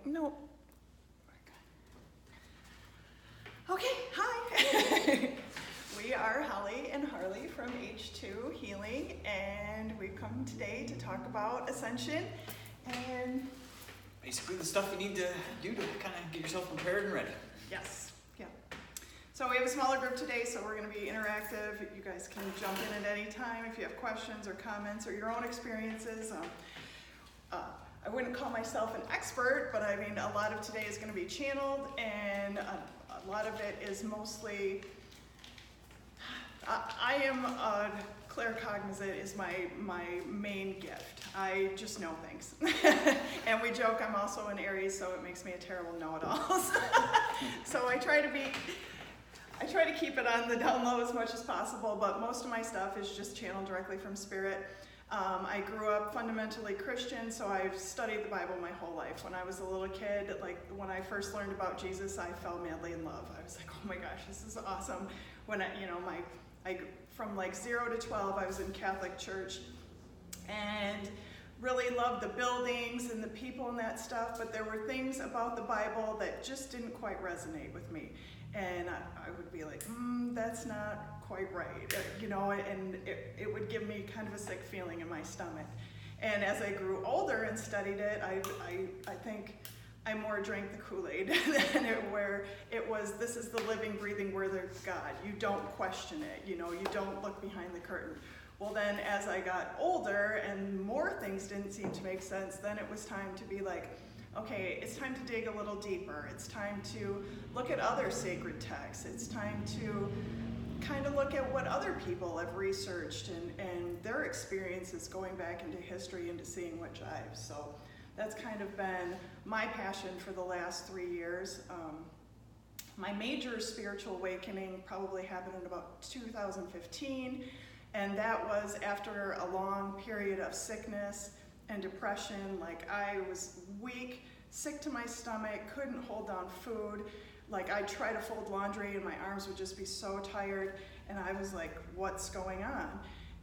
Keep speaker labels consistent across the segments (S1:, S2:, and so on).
S1: no. Okay, hi. We are Holly and Harley from H2 Healing, and we've come today to talk about Ascension and
S2: basically the stuff you need to do to kind of get yourself prepared and ready.
S1: yes, yeah. So we have a smaller group today, so we're going to be interactive. You guys can jump in at any time if you have questions or comments or your own experiences. I wouldn't call myself an expert, but I mean, a lot of today is going to be channeled, and a lot of it is mostly, I am a claircognizant is my main gift. I just know things. And we joke I'm also an Aries, so it makes me a terrible know-it-all. So I try to keep it on the down low as much as possible, but most of my stuff is just channeled directly from Spirit. I grew up fundamentally Christian, so I've studied the Bible my whole life. When I was a little kid, like when I first learned about Jesus, I fell madly in love. I was like, oh my gosh, this is awesome. When I from like 0 to 12, I was in Catholic church and really loved the buildings and the people and that stuff, but there were things about the Bible that just didn't quite resonate with me. And I would be like, that's not quite right, and it would give me kind of a sick feeling in my stomach. And as I grew older and studied it, I think I more drank the Kool-Aid than where it was, this is the living, breathing word of God. You don't question it, you don't look behind the curtain. Well then, as I got older and more things didn't seem to make sense, then it was time to be like, okay, it's time to dig a little deeper. It's time to look at other sacred texts. It's time to kind of look at what other people have researched and their experiences going back into history and to seeing what jives. So that's kind of been my passion for the last 3 years. My major spiritual awakening probably happened in about 2015, and that was after a long period of sickness and depression. Like, I was weak, sick to my stomach, couldn't hold down food. Like, I'd try to fold laundry and my arms would just be so tired, and I was like, what's going on?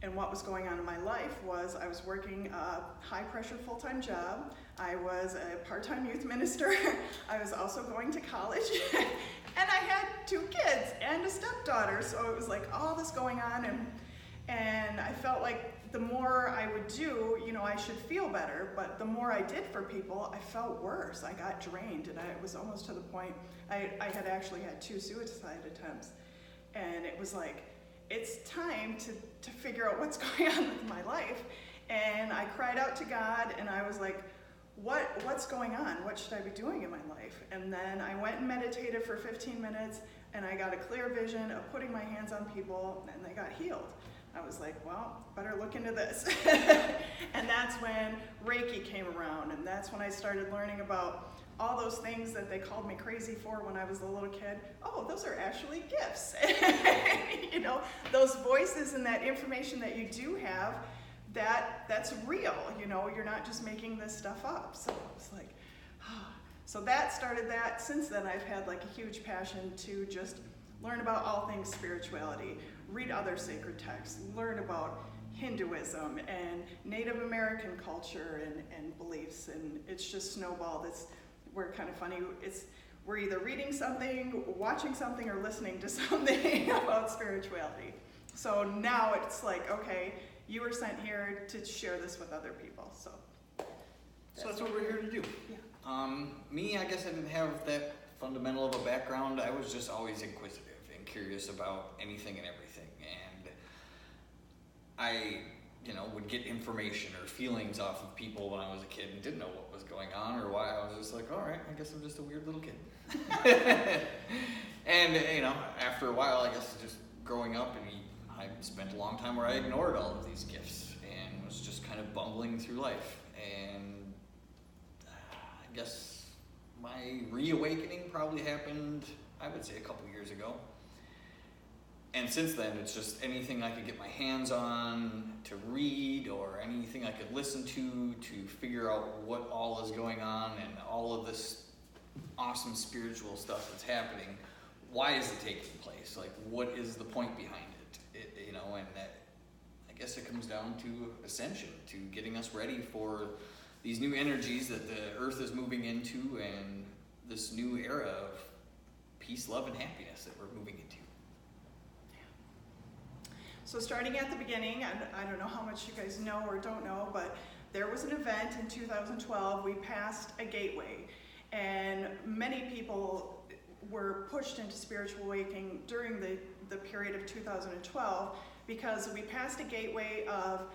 S1: And what was going on in my life was I was working a high-pressure full-time job. I was a part-time youth minister. I was also going to college, and I had 2 kids and a stepdaughter. So it was like all this going on, and I felt like the more I would do, I should feel better, but the more I did for people, I felt worse. I got drained, and it was almost to the point, I had actually had 2 suicide attempts, and it was like, it's time to figure out what's going on with my life. And I cried out to God, and I was like, what's going on? What should I be doing in my life? And then I went and meditated for 15 minutes, and I got a clear vision of putting my hands on people, and they got healed. I was like, well, better look into this. And that's when Reiki came around, and that's when I started learning about all those things that they called me crazy for when I was a little kid. Oh, those are actually gifts. Those voices and that information that you do have, that's real. You're not just making this stuff up. So it's like, so that started that. Since then, I've had like a huge passion to just learn about all things spirituality, read other sacred texts, learn about Hinduism and Native American culture and beliefs, and it's just snowballed. We're kind of funny. We're either reading something, watching something, or listening to something about spirituality. So now it's like, okay, you were sent here to share this with other people. So
S2: that's what we're here to do.
S1: Yeah.
S2: Me, I guess I didn't have that fundamental of a background. I was just always inquisitive and curious about anything and everything. And I, would get information or feelings off of people when I was a kid and didn't know what was going on or why. I was just like, all right, I guess I'm just a weird little kid. And, after a while, I guess just growing up, and I spent a long time where I ignored all of these gifts and was just kind of bumbling through life. And I guess my reawakening probably happened, I would say, a couple years ago. And since then, it's just anything I could get my hands on to read, or anything I could listen to figure out what all is going on and all of this awesome spiritual stuff that's happening. Why is it taking place? Like, what is the point behind it? And that, I guess it comes down to Ascension, to getting us ready for these new energies that the earth is moving into, and this new era of peace, love, and happiness that we're moving into.
S1: So starting at the beginning, I don't know how much you guys know or don't know, but there was an event in 2012. We passed a gateway, and many people were pushed into spiritual awakening during the period of 2012 because we passed a gateway of,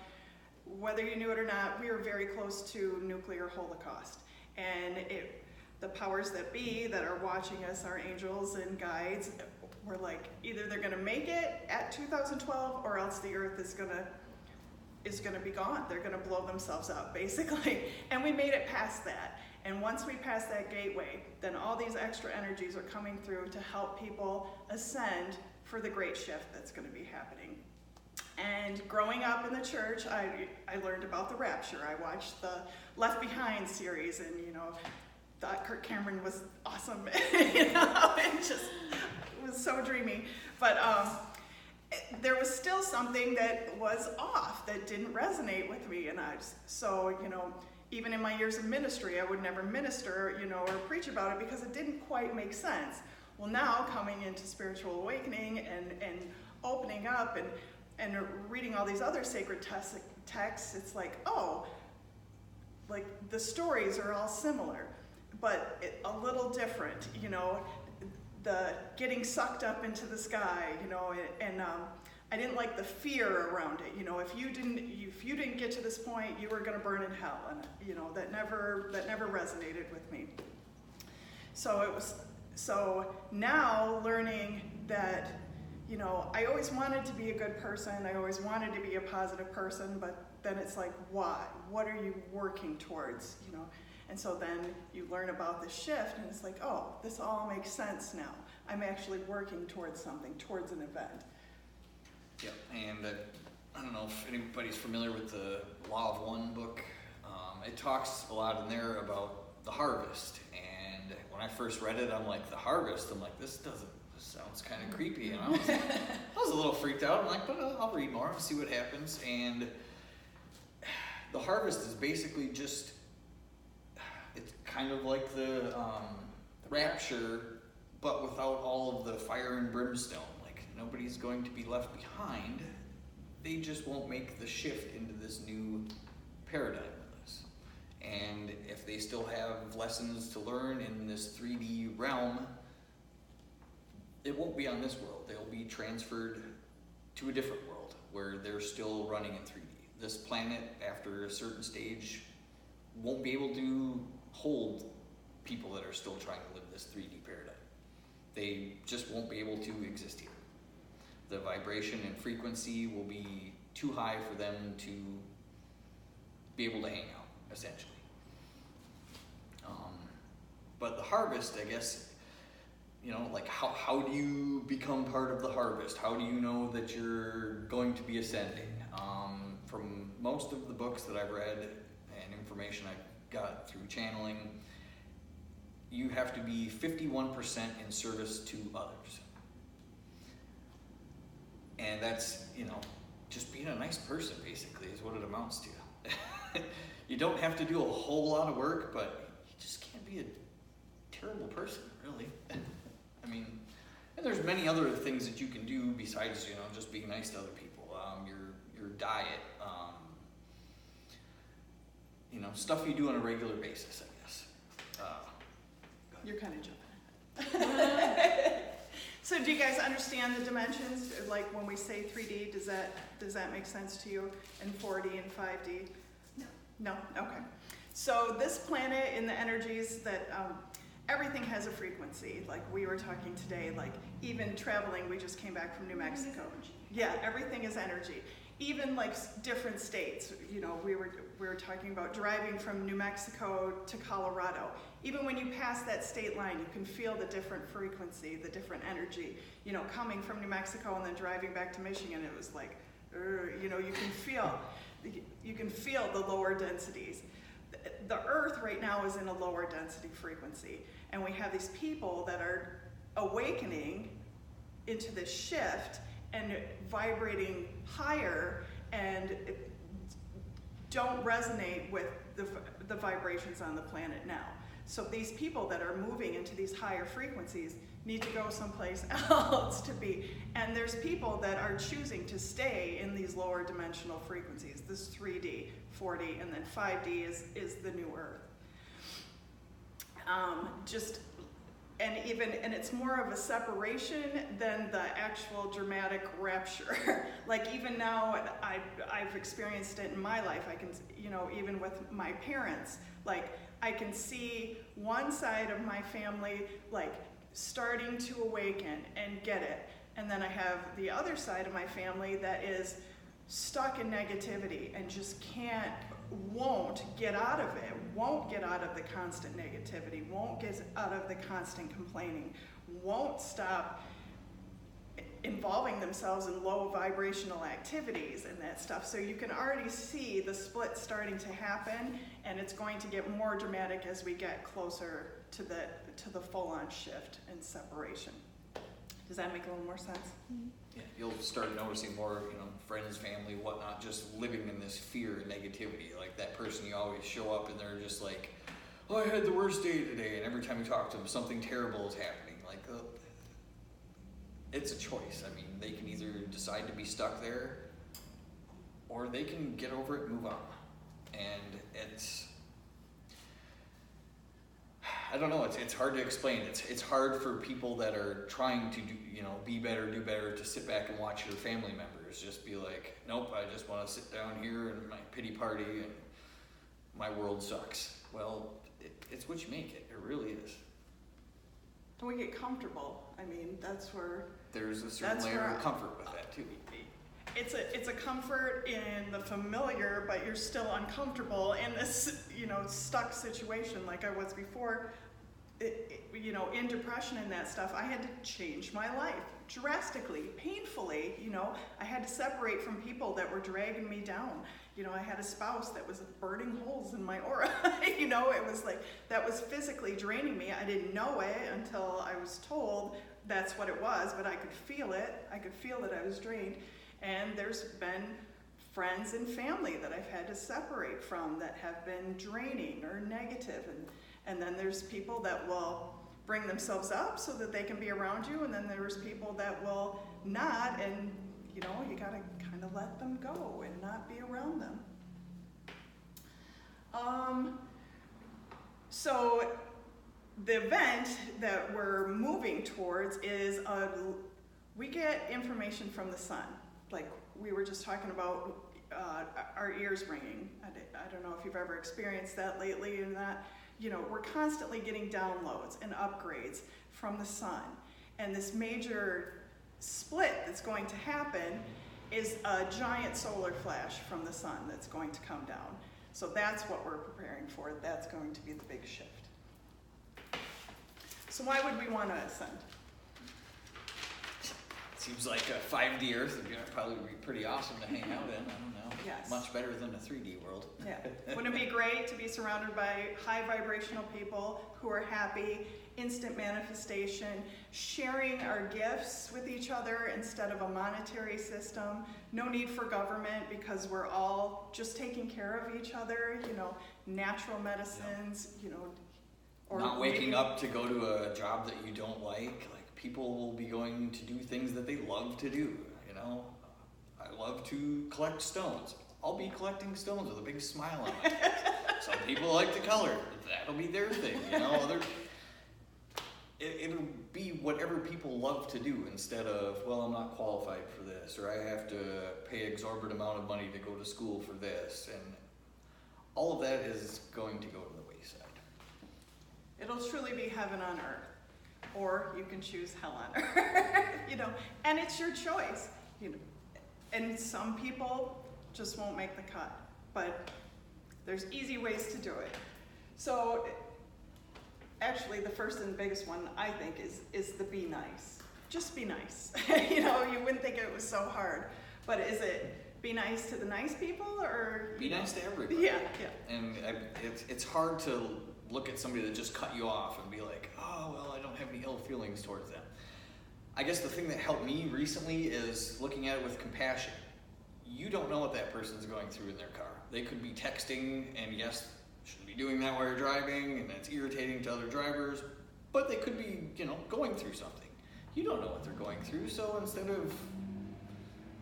S1: whether you knew it or not, we were very close to nuclear holocaust. And the powers that be that are watching us, our angels and guides, were like, either they're gonna make it at 2012 or else the earth is gonna be gone. They're gonna blow themselves up, basically. And we made it past that. And once we pass that gateway, then all these extra energies are coming through to help people ascend for the great shift that's gonna be happening. And growing up in the church, I learned about the Rapture. I watched the Left Behind series, and thought Kirk Cameron was awesome. It was so dreamy. But there was still something that was off, that didn't resonate with me, and even in my years of ministry, I would never minister, or preach about it because it didn't quite make sense. Well, now coming into spiritual awakening and opening up and reading all these other sacred texts, it's like, oh, like the stories are all similar, but a little different, the getting sucked up into the sky, and I didn't like the fear around it. If you didn't get to this point, you were going to burn in hell, and that never resonated with me. So now learning that, I always wanted to be a good person. I always wanted to be a positive person, but then it's like, why? What are you working towards? And so then you learn about the shift, and it's like, oh, this all makes sense now. I'm actually working towards something, towards an event.
S2: Yeah, and I don't know if anybody's familiar with the Law of One book. It talks a lot in there about the harvest. And when I first read it, I'm like, the harvest? I'm like, this sounds kind of creepy. And I was a little freaked out. I'm like, but I'll read more and see what happens. And the harvest is basically just, it's kind of like the Rapture, but without all of the fire and brimstone. Like, nobody's going to be left behind. They just won't make the shift into this new paradigm with us. And if they still have lessons to learn in this 3D realm, it won't be on this world. They'll be transferred to a different world where they're still running in 3D. This planet, after a certain stage, won't be able to hold people that are still trying to live this 3D paradigm. They just won't be able to exist here. The vibration and frequency will be too high for them to be able to hang out, essentially. But the harvest, I guess, like how do you become part of the harvest? How do you know that you're going to be ascending? From most of the books that I've read and information I got through channeling, you have to be 51% in service to others. And that's, just being a nice person, basically, is what it amounts to. You don't have to do a whole lot of work, but you just can't be a terrible person, really. I mean, and there's many other things that you can do besides, just being nice to other people. Your diet, stuff you do on a regular basis, I guess.
S1: You're kind of jumping. So do you guys understand the dimensions? Like when we say 3D, does that make sense to you? And 4D and 5D? No? Okay. So this planet in the energies that everything has a frequency. Like we were talking today, like even traveling, we just came back from New Mexico. Yeah, everything is energy. Even like different states, we were talking about driving from New Mexico to Colorado. Even when you pass that state line, you can feel the different frequency, the different energy. Coming from New Mexico and then driving back to Michigan, it was like, you can feel the lower densities. The Earth right now is in a lower density frequency, and we have these people that are awakening into this shift and vibrating higher, and don't resonate with the vibrations on the planet now. So these people that are moving into these higher frequencies need to go someplace else to be. And there's people that are choosing to stay in these lower dimensional frequencies, this 3D, 4D, and then 5D is the new Earth. And it's more of a separation than the actual dramatic rapture. Like even now, I've experienced it in my life. I can, even with my parents, like I can see one side of my family like starting to awaken and get it. And then I have the other side of my family that is stuck in negativity and just won't get out of it, won't get out of the constant negativity, won't get out of the constant complaining, won't stop involving themselves in low vibrational activities and that stuff. So you can already see the split starting to happen, and it's going to get more dramatic as we get closer to the full-on shift and separation. Does that make a little more sense? Mm-hmm.
S2: Yeah, you'll start noticing more, friends, family, whatnot, just living in this fear and negativity. Like that person you always show up and they're just like, oh, I had the worst day today, and every time you talk to them, something terrible is happening. Like, it's a choice. I mean, they can either decide to be stuck there, or they can get over it and move on. And I don't know, it's hard to explain. It's hard for people that are trying to do better, to sit back and watch their family members just be like, nope, I just want to sit down here in my pity party and my world sucks. Well, it's what you make it. It really is.
S1: And we get comfortable. I mean, that's where...
S2: There's a certain layer of comfort with that, too.
S1: It's a comfort in the familiar, but you're still uncomfortable in this, stuck situation like I was before. In depression and that stuff, I had to change my life drastically, painfully. I had to separate from people that were dragging me down. I had a spouse that was burning holes in my aura. It was like, that was physically draining me. I didn't know it until I was told that's what it was, but I could feel it. I could feel that I was drained. And there's been friends and family that I've had to separate from that have been draining or negative. And then there's people that will bring themselves up so that they can be around you, and then there's people that will not, and you gotta kind of let them go and not be around them. So the event that we're moving towards is we get information from the sun. Like we were just talking about our ears ringing. I don't know if you've ever experienced that lately, and that we're constantly getting downloads and upgrades from the sun. And this major split that's going to happen is a giant solar flash from the sun that's going to come down. So that's what we're preparing for. That's going to be the big shift. So why would we want to ascend?
S2: Seems like a 5D Earth would probably be pretty awesome to hang out in. I don't know.
S1: Yes.
S2: Much better than a 3D world.
S1: Yeah. Wouldn't it be great to be surrounded by high vibrational people who are happy, instant manifestation, sharing our gifts with each other instead of a monetary system, no need for government because we're all just taking care of each other, natural medicines, or
S2: not waking up to go to a job that you don't like. People will be going to do things that they love to do, I love to collect stones. I'll be collecting stones with a big smile on my face. Some people like to color. That'll be their thing, It'll be whatever people love to do instead of, well, I'm not qualified for this, or I have to pay exorbitant amount of money to go to school for this. And all of that is going to go to the wayside.
S1: It'll truly be heaven on earth. Or you can choose hell on earth, and it's your choice, And some people just won't make the cut, but there's easy ways to do it. So actually the first and biggest one I think is the be nice. Just be nice. You wouldn't think it was so hard, but is it be nice to the nice people or
S2: be nice to everybody?
S1: Yeah.
S2: And it's hard to look at somebody that just cut you off and be like, oh, well, I don't have any ill feelings towards them. I guess the thing that helped me recently is looking at it with compassion. You don't know what that person's going through in their car. They could be texting, and yes, shouldn't be doing that while you're driving, and it's irritating to other drivers, but they could be, going through something. You don't know what they're going through, so instead of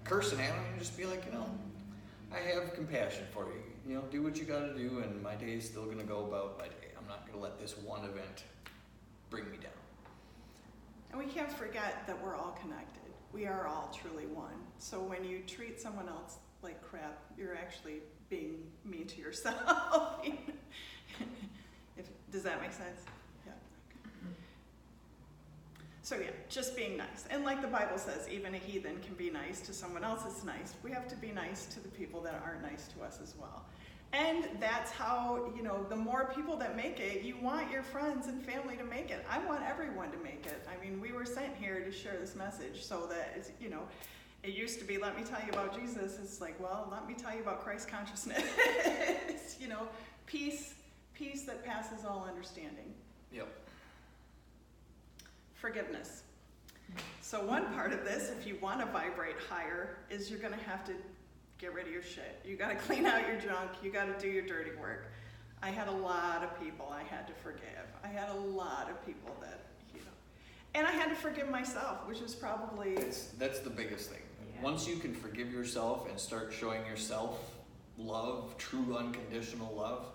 S2: cursing at them, you just be like, I have compassion for you. Do what you gotta do, and my day is still gonna go about my day. I'm not gonna let this one event bring me down.
S1: And we can't forget that we're all connected. We are all truly one. So when you treat someone else like crap, you're actually being mean to yourself. Does that make sense? Yeah. So yeah, just being nice. And like the Bible says, even a heathen can be nice to someone else that's nice. We have to be nice to the people that aren't nice to us as well. And that's how, the more people that make it, you want your friends and family to make it. I want everyone to make it. I mean, we were sent here to share this message so that, it's, it used to be, let me tell you about Jesus. It's like, well, let me tell you about Christ consciousness. Peace that passes all understanding.
S2: Yep.
S1: Forgiveness. So one part of this, if you want to vibrate higher, is you're going to have to get rid of your shit. You got to clean out your junk. You got to do your dirty work. I had a lot of people I had to forgive. I had a lot of people that, and I had to forgive myself, which is probably...
S2: That's the biggest thing.
S1: Yeah.
S2: Once you can forgive yourself and start showing yourself love, true unconditional love,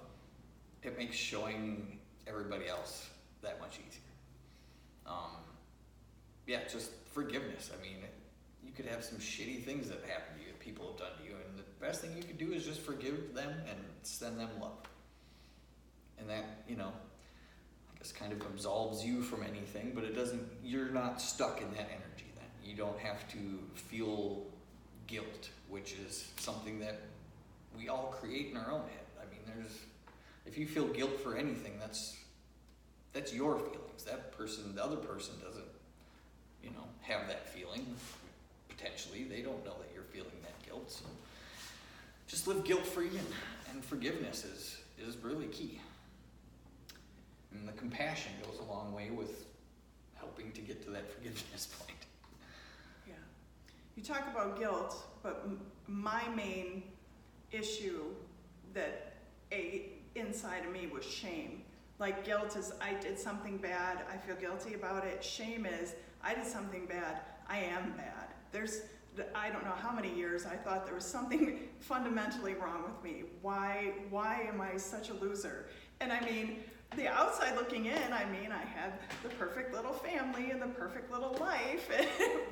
S2: it makes showing everybody else that much easier. Just forgiveness. I mean, you could have some shitty things that happen to you, that people have done to you, and the best thing you could do is just forgive them and send them love. And that, I guess kind of absolves you from anything, but you're not stuck in that energy then. You don't have to feel guilt, which is something that we all create in our own head. I mean, if you feel guilt for anything, that's your feelings. The other person doesn't, have that feeling. Potentially, they don't know that you're feeling that guilt. So just live guilt-free, and forgiveness is really key. And the compassion goes a long way with helping to get to that forgiveness point.
S1: Yeah. You talk about guilt, but my main issue that inside of me was shame. Like guilt is, I did something bad, I feel guilty about it. Shame is, I did something bad, I am bad. I don't know how many years I thought there was something fundamentally wrong with me. Why am I such a loser? And I mean, the outside looking in, I had the perfect little family and the perfect little life,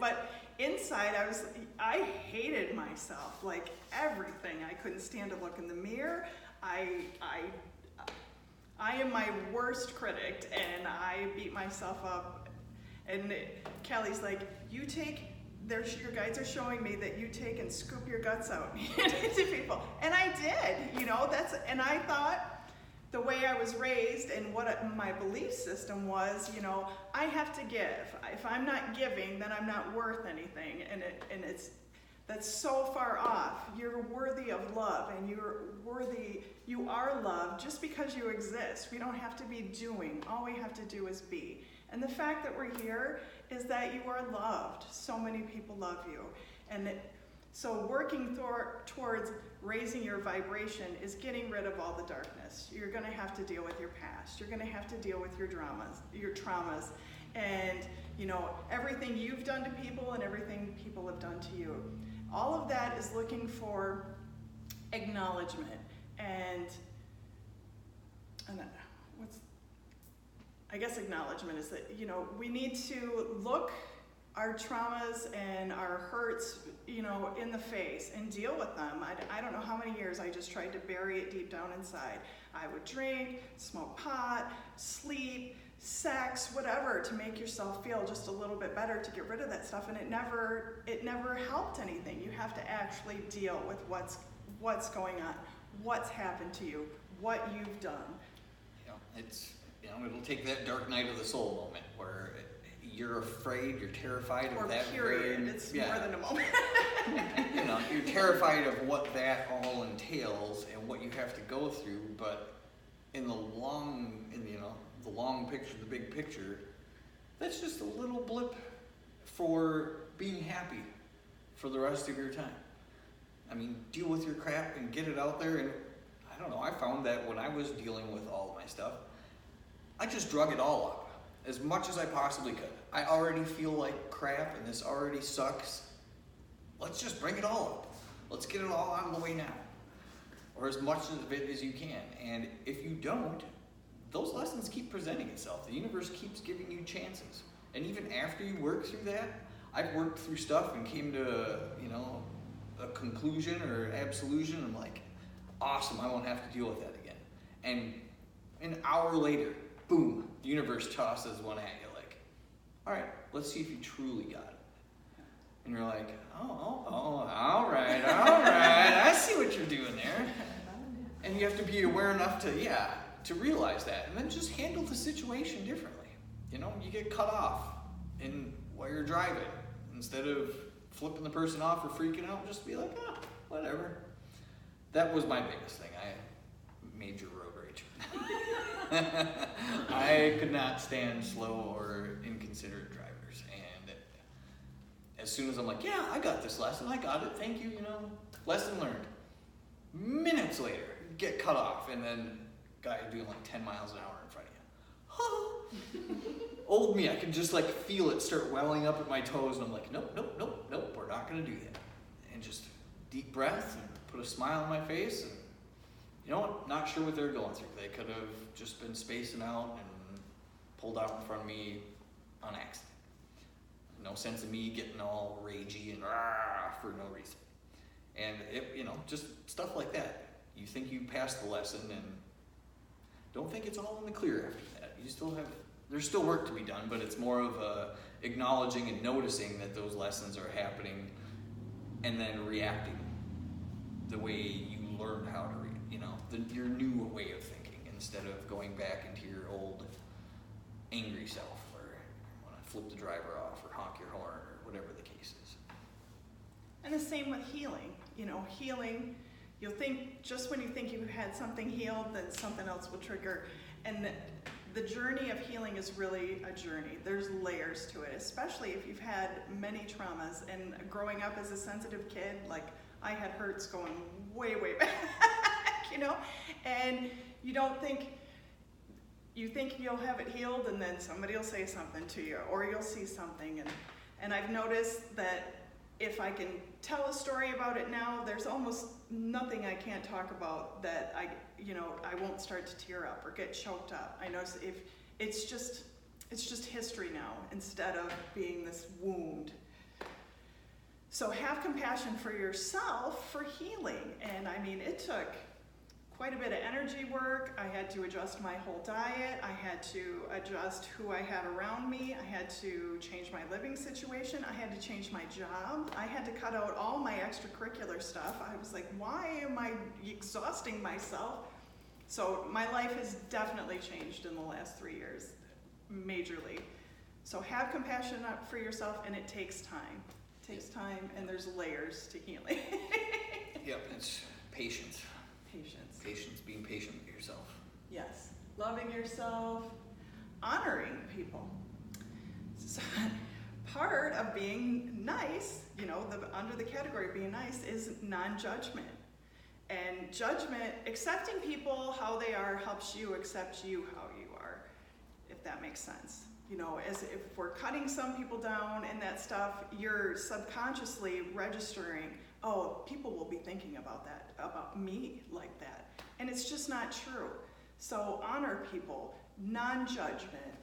S1: but inside I hated myself, like everything. I couldn't stand to look in the mirror. I am my worst critic, and I beat myself up. And Kelly's like, your guides are showing me that you take and scoop your guts out to people. And I did, and I thought the way I was raised and what my belief system was, I have to give. If I'm not giving, then I'm not worth anything. That's so far off. You're worthy of love, and you are loved just because you exist. We don't have to be doing. All we have to do is be. And the fact that we're here is that you are loved. So many people love you. So working towards raising your vibration is getting rid of all the darkness. You're going to have to deal with your past. You're going to have to deal with your traumas, and everything you've done to people and everything people have done to you. All of that is looking for acknowledgement. I guess acknowledgement is that, we need to look our traumas and our hurts, in the face and deal with them. I don't know how many years I just tried to bury it deep down inside. I would drink, smoke pot, sleep, sex, whatever, to make yourself feel just a little bit better, to get rid of that stuff, and it never helped anything. You have to actually deal with what's going on, what's happened to you, what you've done.
S2: It'll take that dark night of the soul moment where you're afraid, you're terrified of that.
S1: Period. It's more than a moment.
S2: You're terrified of what that all entails and what you have to go through, but in the long picture, the big picture, that's just a little blip for being happy for the rest of your time. I mean, deal with your crap and get it out there. And I don't know, I found that when I was dealing with all of my stuff, I just drug it all up as much as I possibly could. I already feel like crap and this already sucks. Let's just bring it all up. Let's get it all out of the way now. Or as much of it as you can. And if you don't, those lessons keep presenting itself. The universe keeps giving you chances. And even after you work through that, I've worked through stuff and came to, a conclusion or absolution. I'm like, awesome, I won't have to deal with that again. And an hour later, boom, the universe tosses one at you like, all right, let's see if you truly got it. And you're like, oh, all right, I see what you're doing there. And you have to be aware enough to realize that, and then just handle the situation differently. You get cut off while you're driving. Instead of flipping the person off or freaking out, just be like, whatever. That was my biggest thing. I had major road rage. I could not stand slow or inconsiderate drivers. And as soon as I'm like, yeah, I got this lesson, I got it, thank you, lesson learned. Minutes later, get cut off, and then guy doing like 10 miles an hour in front of you. Old me, I can just like feel it start welling up at my toes, and I'm like, nope, we're not gonna do that. And just deep breath and put a smile on my face, and you know what? Not sure what they're going through. They could have just been spacing out and pulled out in front of me on accident. No sense of me getting all ragey and for no reason. And just stuff like that. You think you passed the lesson, and don't think it's all in the clear after that. There's still work to be done, but it's more of acknowledging and noticing that those lessons are happening, and then reacting the way you learned how to your new way of thinking, instead of going back into your old angry self, or you want to flip the driver off or honk your horn or whatever the case is.
S1: And the same with healing. Healing, you'll think, just when you think you had something healed, then something else will trigger. And the journey of healing is really a journey. There's layers to it, especially if you've had many traumas. And growing up as a sensitive kid, like I had hurts going way, way back, and you think you'll have it healed, and then somebody will say something to you, or you'll see something. And I've noticed that if I can tell a story about it now, there's almost nothing I can't talk about that I won't start to tear up or get choked up. I notice if it's just history now, instead of being this wound. So have compassion for yourself for healing. And it took quite a bit of energy work. I had to adjust my whole diet. I had to adjust who I had around me. I had to change my living situation. I had to change my job. I had to cut out all my extracurricular stuff. I was like, why am I exhausting myself? So my life has definitely changed in the last 3 years, majorly. So have compassion for yourself, and it takes time. It takes time, and there's layers to healing.
S2: Yep, it's patience.
S1: Patience,
S2: being patient with yourself.
S1: Yes, loving yourself, honoring people. So, part of being nice, under the category of being nice, is non-judgment. And judgment, accepting people how they are, helps you accept you how you are, if that makes sense. As if we're cutting some people down and that stuff, you're subconsciously registering, oh, people will be thinking about me like that. And it's just not true. So honor people, non-judgment.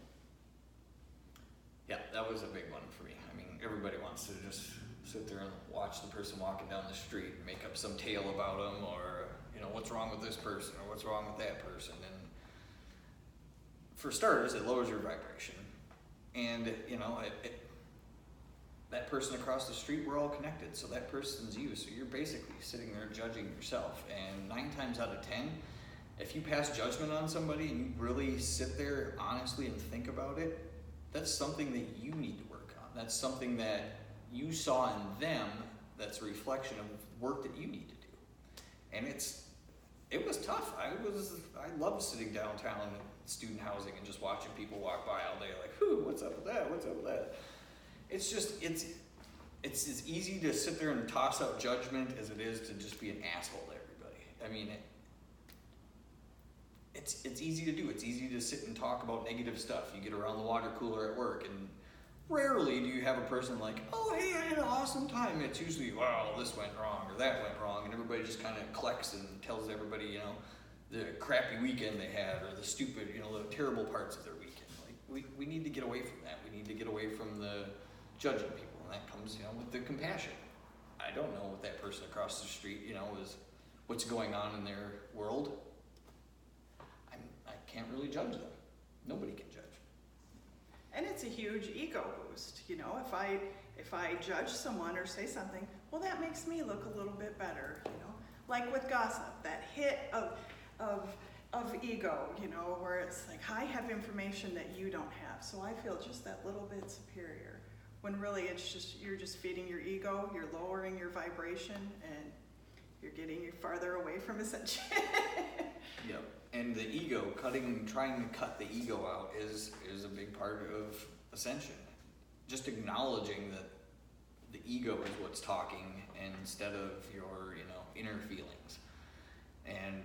S2: Yeah, that was a big one for me. Everybody wants to just sit there and watch the person walking down the street and make up some tale about them, or, what's wrong with this person, or what's wrong with that person. And for starters, it lowers your vibration. And, that person across the street, we're all connected, so that person's you. So you're basically sitting there judging yourself. And 9 times out of 10, if you pass judgment on somebody and you really sit there honestly and think about it, that's something that you need to work on. That's something that you saw in them that's a reflection of work that you need to do. And it was tough. I loved sitting downtown in student housing and just watching people walk by all day like, whew, what's up with that? What's up with that? It's it's as easy to sit there and toss out judgment as it is to just be an asshole to everybody. I mean, it's easy to do. It's easy to sit and talk about negative stuff. You get around the water cooler at work, and rarely do you have a person like, oh, hey, I had an awesome time. It's usually, well, this went wrong or that went wrong, and everybody just kind of collects and tells everybody, you know, the crappy weekend they had or the stupid, you know, the terrible parts of their weekend. Like, we need to get away from that. We need to get away from the judging people, and that comes, you know, with the compassion. I don't know what that person across the street, you know, is, what's going on in their world. I can't really judge them. Nobody can judge.
S1: And it's a huge ego boost, you know, if I judge someone or say something, well, that makes me look a little bit better, you know, like with gossip, that hit of ego, you know, where it's like, I have information that you don't have, so I feel just that little bit superior, when really it's just, you're just feeding your ego, you're lowering your vibration, and you're getting you farther away from Ascension.
S2: Yep. And the ego, trying to cut the ego out is a big part of Ascension. Just acknowledging that the ego is what's talking instead of your, you know, inner feelings. And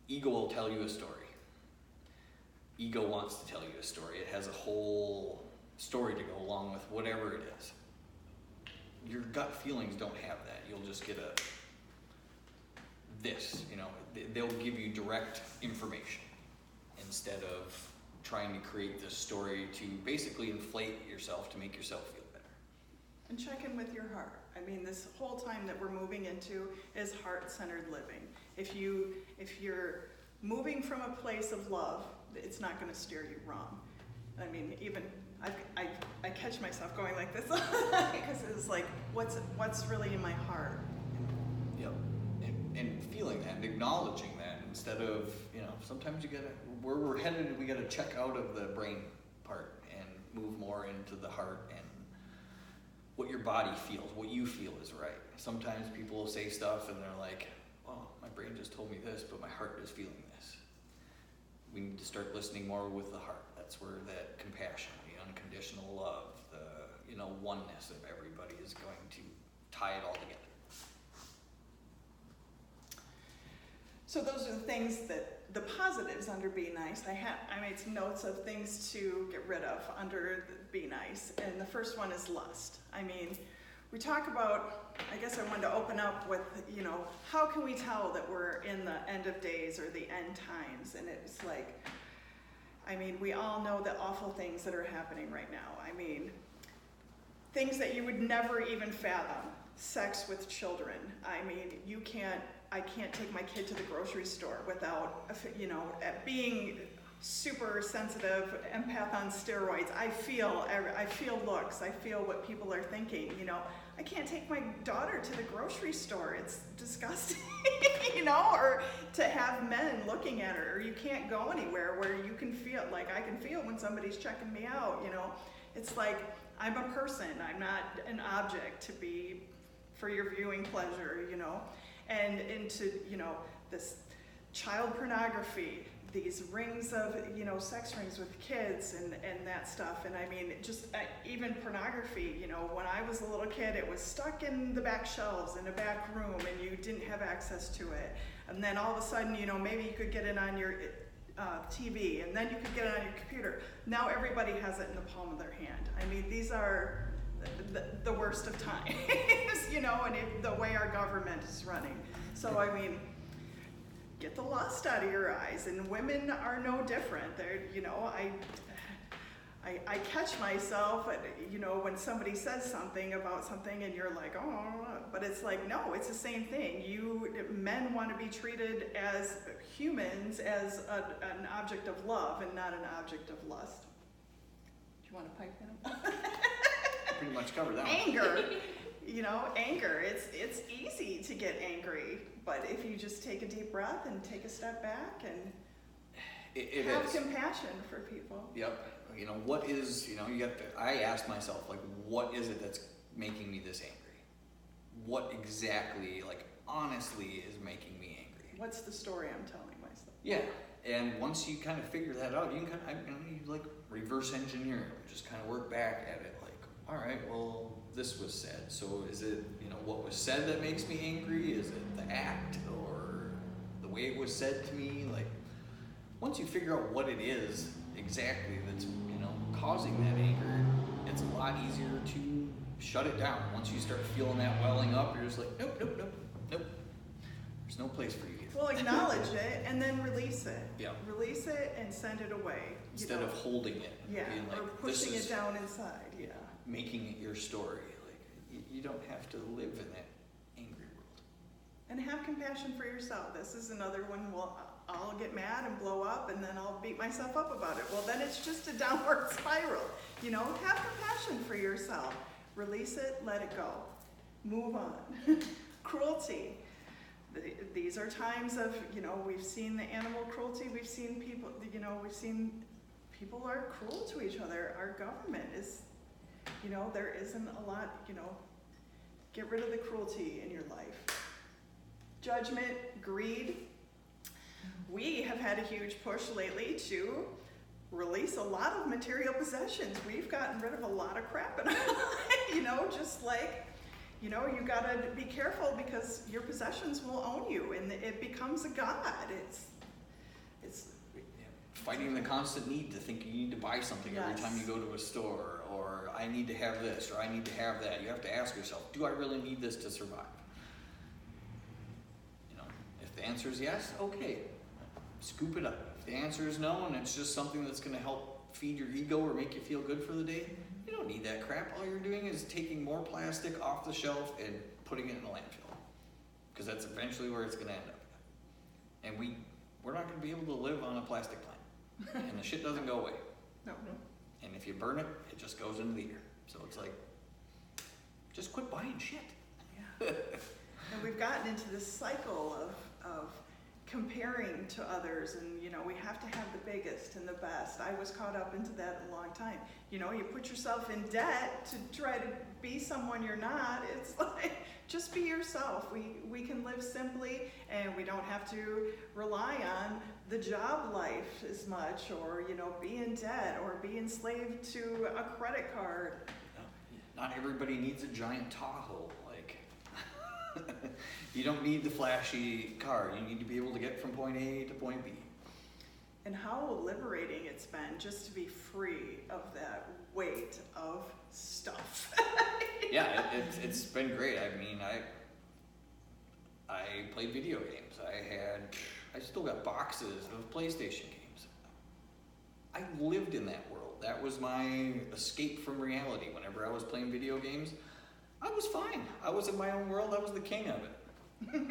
S2: ego will tell you a story. Ego wants to tell you a story. It has a whole story to go along with whatever it is. Your gut feelings don't have that. You'll just get this, you know, they'll give you direct information instead of trying to create this story to basically inflate yourself to make yourself feel better.
S1: And check in with your heart. I mean, this whole time that we're moving into is heart-centered living. If you're moving from a place of love, it's not going to steer you wrong. I mean, even I catch myself going like this because it's like, what's really in my heart?
S2: Yep. And feeling that and acknowledging that instead of, you know, sometimes you gotta, where we're headed, we gotta check out of the brain part and move more into the heart and what your body feels, what you feel is right. Sometimes people will say stuff and they're like, oh, my brain just told me this, but my heart is feeling this. We need to start listening more with the heart. That's where that compassion, the unconditional love, the, you know, oneness of everybody is going to tie it all together.
S1: So those are the things that, the positives under Be Nice. I made some notes of things to get rid of under the Be Nice, and the first one is lust. I mean, we talk about, I guess I wanted to open up with, you know, how can we tell that we're in the end of days or the end times? And it's like, I mean, we all know the awful things that are happening right now. I mean, things that you would never even fathom. Sex with children. I mean, I can't take my kid to the grocery store without, you know, being super sensitive, empath on steroids. I feel looks, I feel what people are thinking, you know. I can't take my daughter to the grocery store. It's disgusting, you know, or to have men looking at her, or you can't go anywhere where you can feel, like I can feel when somebody's checking me out, you know. It's like, I'm a person, I'm not an object to be for your viewing pleasure, you know. And into, you know, this child pornography, these rings of, you know, sex rings with kids and that stuff. And I mean, just even pornography, you know, when I was a little kid, it was stuck in the back shelves in a back room and you didn't have access to it. And then all of a sudden, you know, maybe you could get it on your TV, and then you could get it on your computer. Now everybody has it in the palm of their hand. I mean, these are the worst of times, you know, and the way our government is running. So, I mean, get the lust out of your eyes, and women are no different. They're, you know, I catch myself, you know, when somebody says something about something and you're like, oh, but it's like, no, it's the same thing. Men want to be treated as humans, as an object of love and not an object of lust. Do you want to pipe in?
S2: Pretty much covered that one.
S1: Anger, you know, anger. It's easy to get angry, but if you just take a deep breath and take a step back and have compassion for people.
S2: Yep. You know, what is, you know, I asked myself, like, what is it that's making me this angry? What exactly, like, honestly is making me angry?
S1: What's the story I'm telling myself?
S2: Yeah. And once you kind of figure that out, you can kind of, you know, you like reverse engineer it, just kind of work back at it, like, all right, well, this was said. So is it, what was said that makes me angry? Is it the act or the way it was said to me? Like, once you figure out what it is exactly that's, causing that anger, it's a lot easier to shut it down. Once you start feeling that welling up, you're just like, nope, nope, nope, nope. There's no place for you here.
S1: Well, acknowledge it and then release it.
S2: Yeah.
S1: Release it and send it away.
S2: Instead of holding it.
S1: Yeah,
S2: Being like,
S1: or pushing it down inside, yeah.
S2: Making it your story. Like, you don't have to live in that angry world.
S1: And have compassion for yourself. This is another one, well, I'll get mad and blow up and then I'll beat myself up about it. Well, then it's just a downward spiral. Have compassion for yourself. Release it, let it go. Move on. Cruelty. These are times of, we've seen the animal cruelty. We've seen people, people are cruel to each other. Our government is, there isn't a lot, get rid of the cruelty in your life. Judgment, greed. We have had a huge push lately to release a lot of material possessions. We've gotten rid of a lot of crap in our life, just like, you gotta be careful because your possessions will own you and it becomes a god. It's
S2: fighting the constant need to think you need to buy something every time you go to a store, or I need to have this, or I need to have that. You have to ask yourself, do I really need this to survive? If the answer is yes, okay, scoop it up. If the answer is no, and it's just something that's gonna help feed your ego or make you feel good for the day, you don't need that crap. All you're doing is taking more plastic off the shelf and putting it in a landfill, because that's eventually where it's gonna end up. And we're not gonna be able to live on a plastic planet, and the shit doesn't go away.
S1: no.
S2: And if you burn it, it just goes into the air. So it's like, just quit buying shit.
S1: Yeah. And we've gotten into this cycle of comparing to others, and we have to have the biggest and the best. I was caught up into that a long time. You put yourself in debt to try to be someone you're not. It's like, just be yourself. We can live simply, and we don't have to rely on the job life as much, or be in debt or be enslaved to a credit card.
S2: Not everybody needs a giant Tahoe. Like, you don't need the flashy car. You need to be able to get from point A to point B.
S1: And how liberating it's been just to be free of that weight of stuff.
S2: Yeah, it's been great. I mean, I played video games. I still got boxes of PlayStation games. I lived in that world. That was my escape from reality. Whenever I was playing video games, I was fine. I was in my own world. I was the king of it.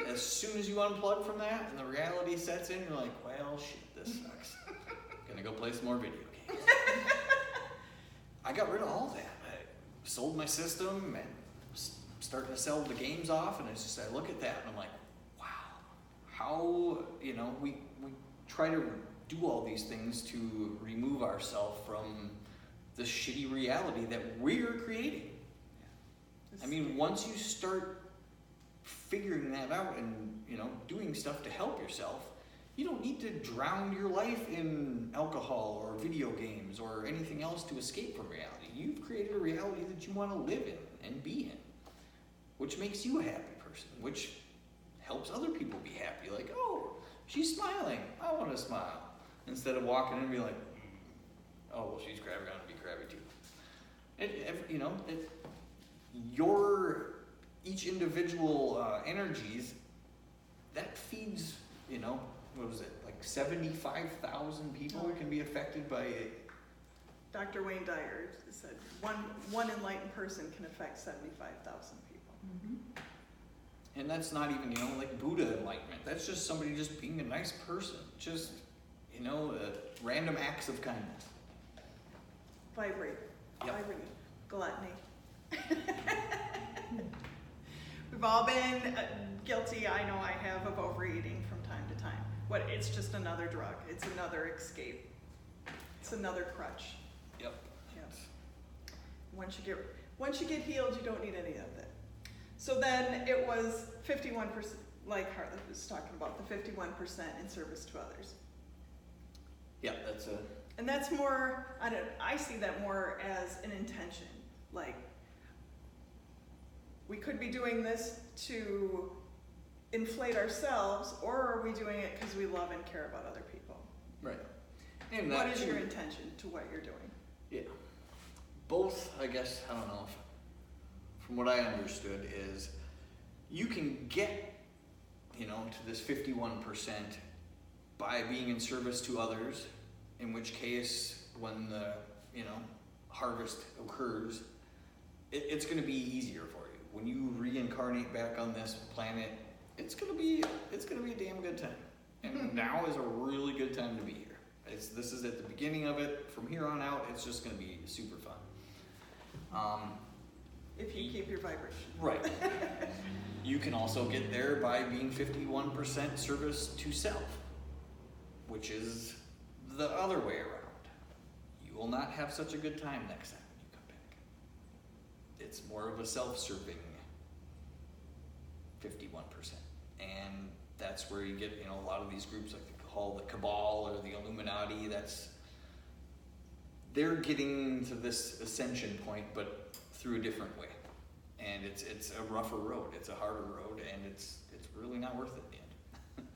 S2: As soon as you unplug from that and the reality sets in, you're like, well, shit, this sucks. Gonna go play some more video games. I got rid of all that. I sold my system and starting to sell the games off, and it's just, I look at that and I'm like, wow, how, we try to do all these things to remove ourselves from the shitty reality that we're creating. I mean, once you start figuring that out and, doing stuff to help yourself, you don't need to drown your life in alcohol or video games or anything else to escape from reality. You've created a reality that you want to live in and be in, which makes you a happy person, which helps other people be happy. Like, oh, she's smiling, I want to smile. Instead of walking in and be like, oh, well, she's crabby, I'm going to be crabby too. Each individual energies, that feeds, what was it, like 75,000 people can be affected by it.
S1: Dr. Wayne Dyer said one enlightened person can affect 75,000 people.
S2: Mm-hmm. And that's not even, like Buddha enlightenment. That's just somebody just being a nice person. Just, random acts of kindness.
S1: Vibrate.
S2: Yep.
S1: Vibrate. Gluttony. We've all been guilty, I know I have, of overeating from time to time. It's just another drug. It's another escape. It's another crutch.
S2: Yep.
S1: Once you get healed, you don't need any of it. So then it was 51%, like Harley was talking about, the 51% in service to others.
S2: Yeah,
S1: and that's more, I see that more as an intention. Like, we could be doing this to inflate ourselves, or are we doing it because we love and care about other people?
S2: Right. And
S1: What
S2: that
S1: is
S2: too-
S1: your intention to what you're doing?
S2: Yeah. Both, I guess, I don't know, if, from what I understood is you can get, you know, to this 51% by being in service to others, in which case when the, you know, harvest occurs, it's going to be easier for you. When you reincarnate back on this planet, it's going to be a damn good time. And now is a really good time to be here. This is at the beginning of it. From here on out, it's just going to be super fun.
S1: If you keep your vibration.
S2: Right. You can also get there by being 51% service to self, which is the other way around. You will not have such a good time next time when you come back. It's more of a self-serving 51%. And that's where you get, you know, a lot of these groups like the Cabal or the Illuminati, they're getting to this ascension point, but through a different way. And it's a rougher road, it's a harder road, and it's really not worth it in the end.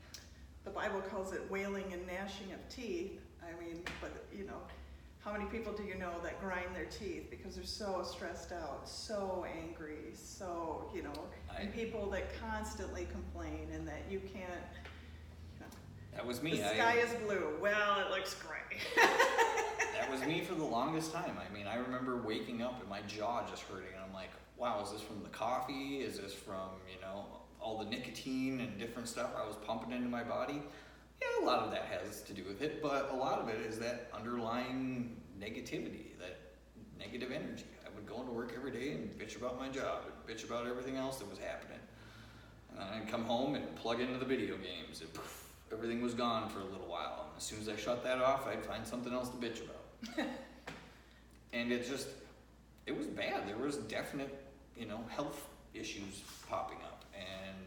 S1: The Bible calls it wailing and gnashing of teeth. I mean, but you know, how many people do you know that grind their teeth because they're so stressed out, so angry, so, you know, and people that constantly complain and that you can't, you know,
S2: That was me.
S1: the sky is blue. Well, it looks gray.
S2: That was me for the longest time. I mean, I remember waking up and my jaw just hurting, and I'm like, wow, is this from the coffee? Is this from, you know, all the nicotine and different stuff I was pumping into my body? Yeah, a lot of that has to do with it, but a lot of it is that underlying negativity, that negative energy. I would go into work every day and bitch about my job, and bitch about everything else that was happening. And then I'd come home and plug into the video games, and poof, everything was gone for a little while. And as soon as I shut that off, I'd find something else to bitch about. And it was bad. There was definite, you know, health issues popping up. And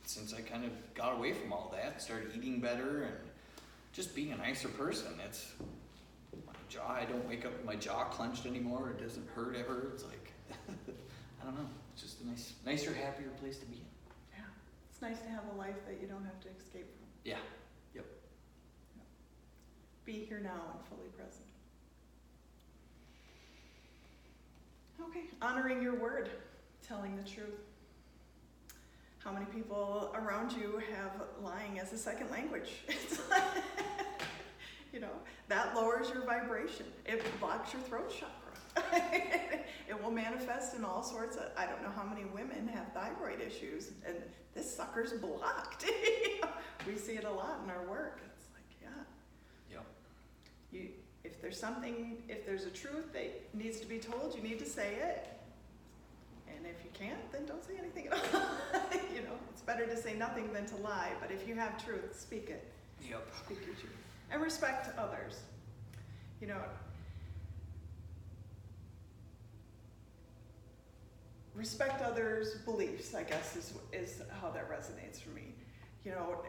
S2: since I kind of got away from all that, started eating better and just being a nicer person, it's my jaw, I don't wake up with my jaw clenched anymore. It doesn't hurt ever. It's like, I don't know. It's just a nicer, happier place to be in.
S1: Yeah, it's nice to have a life that you don't have to escape from.
S2: Yeah. Yep.
S1: Be here now and fully present. Okay, honoring your word, telling the truth. How many people around you have lying as a second language? It's like, you know, that lowers your vibration. It blocks your throat chakra. It will manifest in all sorts of, I don't know how many women have thyroid issues, and this sucker's blocked. We see it a lot in our work. It's like, yeah.
S2: Yep.
S1: If there's a truth that needs to be told, you need to say it. And if you can't, then don't say anything at all. You know, it's better to say nothing than to lie, but if you have truth, speak it.
S2: Yep.
S1: Speak your truth. And respect others. You know, respect others' beliefs, I guess, is how that resonates for me. You know,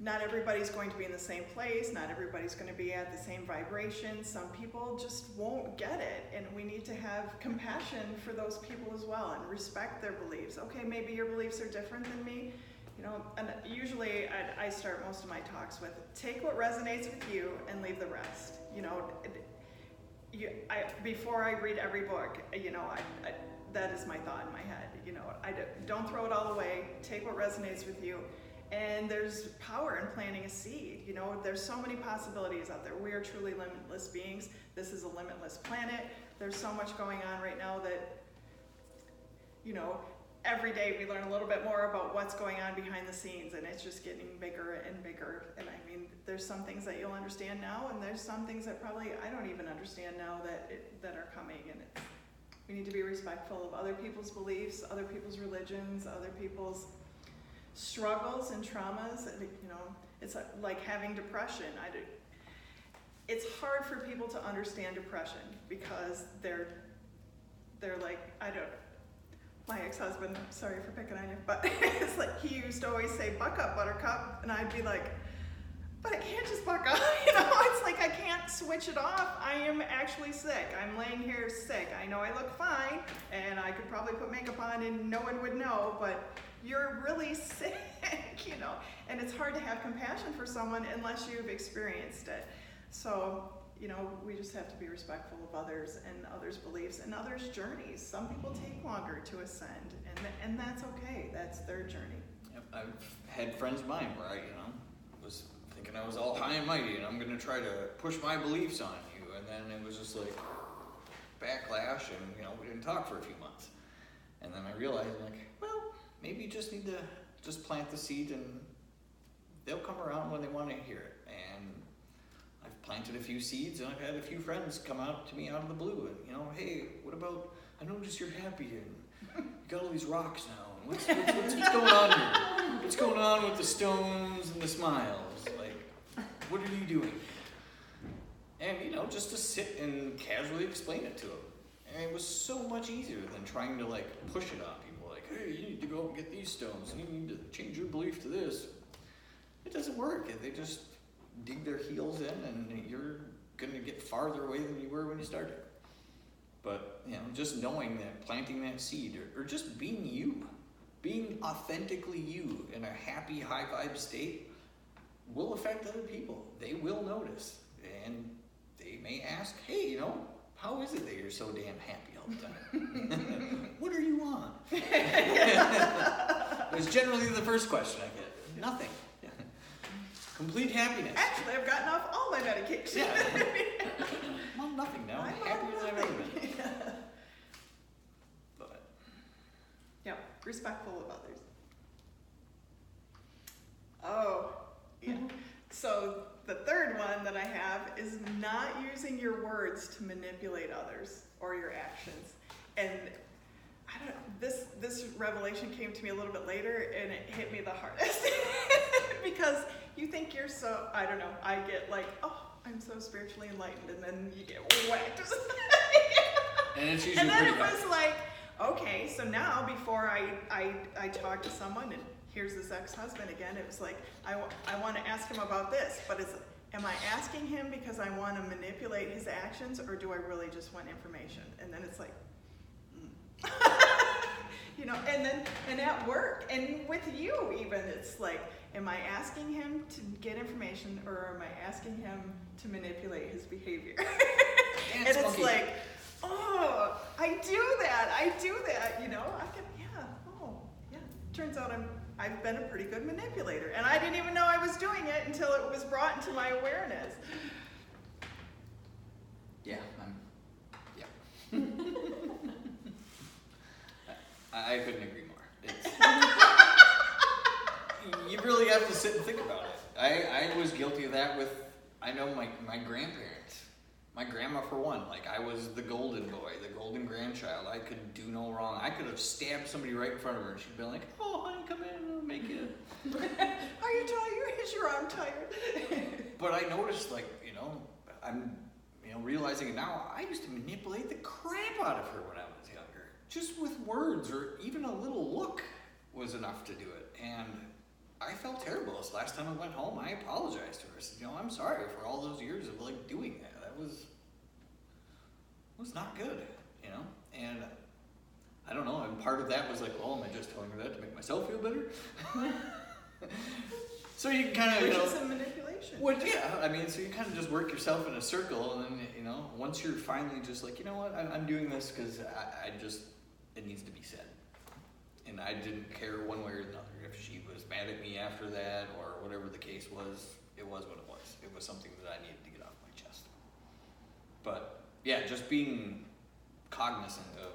S1: not everybody's going to be in the same place. Not everybody's going to be at the same vibration. Some people just won't get it. And we need to have compassion for those people as well and respect their beliefs. Okay, maybe your beliefs are different than me. You know, and usually I start most of my talks with, take what resonates with you and leave the rest. You know, before I read every book, you know, that is my thought in my head. You know, don't throw it all away. Take what resonates with you. And there's power in planting a seed. You know, there's so many possibilities out there. We are truly limitless beings. This is a limitless planet. There's so much going on right now that, you know, every day we learn a little bit more about what's going on behind the scenes, and it's just getting bigger and bigger. And I mean, there's some things that you'll understand now, and there's some things that probably I don't even understand now that are coming. And we need to be respectful of other people's beliefs, other people's religions, other people's struggles and traumas. You know, it's like having depression. It's hard for people to understand depression because they're like, my ex-husband, sorry for picking on you, but it's like he used to always say, buck up, buttercup, and I'd be like, but I can't just buck up, you know, it's like I can't switch it off. I am actually sick. I'm laying here sick. I know I look fine, and I could probably put makeup on and no one would know, but you're really sick, you know, and it's hard to have compassion for someone unless you've experienced it. So, you know, we just have to be respectful of others and others' beliefs and others' journeys. Some people take longer to ascend, and that's okay. That's their journey.
S2: Yep, I've had friends of mine where I, was thinking I was all high and mighty and I'm going to try to push my beliefs on you, and then it was just like backlash, and we didn't talk for a few months, and then I realized, like, well, maybe you just need to just plant the seed and they'll come around when they want to hear it. And I've planted a few seeds, and I've had a few friends come out to me out of the blue and, hey, what about, I noticed you're happy and you got all these rocks now. What's going on here? What's going on with the stones and the smiles? Like, what are you doing? And, just to sit and casually explain it to them. And it was so much easier than trying to, push it on people. Like, hey, you need to go and get these stones, and you need to change your belief to this. It doesn't work. They just dig their heels in, and you're going to get farther away than you were when you started. But, just knowing that, planting that seed, or just being you, being authentically you in a happy, high vibe state will affect other people. They will notice, and they may ask, hey, how is it that you're so damn happy all the time? What are you on? It's generally the first question I get. Nothing. Complete happiness.
S1: Actually, I've gotten off all my medication.
S2: Yeah. I'm on nothing now. I'm happier than I've ever been. But.
S1: Yeah, respectful of others. Oh, yeah. So the third one that I have is not using your words to manipulate others or your actions. And I don't know, this revelation came to me a little bit later, and it hit me the hardest. Because you think you're so, I don't know, I get like, oh, I'm so spiritually enlightened, and then you get whacked.
S2: And it's usually
S1: and then
S2: pretty
S1: it was like, okay, so now before I talk to someone, and here's this ex-husband again, it was like, I want to ask him about this, but am I asking him because I want to manipulate his actions, or do I really just want information? And then it's like, and at work, and with you even, it's like, am I asking him to get information, or am I asking him to manipulate his behavior? And it's
S2: funky.
S1: like, oh, I do that, I can, turns out I've been a pretty good manipulator, and I didn't even know I was doing it until it was brought into my awareness.
S2: Yeah, I couldn't agree more. You really have to sit and think about it. I was guilty of that with, I know my grandparents. My grandma, for one, I was the golden boy, the golden grandchild. I could do no wrong. I could have stabbed somebody right in front of her, and she'd been like, oh, honey, come in, I'll make you.
S1: Are you tired? Is your arm tired?
S2: But I noticed, I'm, realizing it now, I used to manipulate the crap out of her when I was younger. Just with words, or even a little look was enough to do it. And I felt terrible. This last time I went home, I apologized to her. I said, I'm sorry for all those years of doing that. That was not good, And I don't know. And part of that was am I just telling her that to make myself feel better? So you can kind of,
S1: Which is a manipulation.
S2: So you kind of just work yourself in a circle, and then, once you're finally just like, I'm doing this because it needs to be said. And I didn't care one way or another. If she was mad at me after that, or whatever the case was, it was what it was. It was something that I needed to get off my chest. But, yeah, just being cognizant of,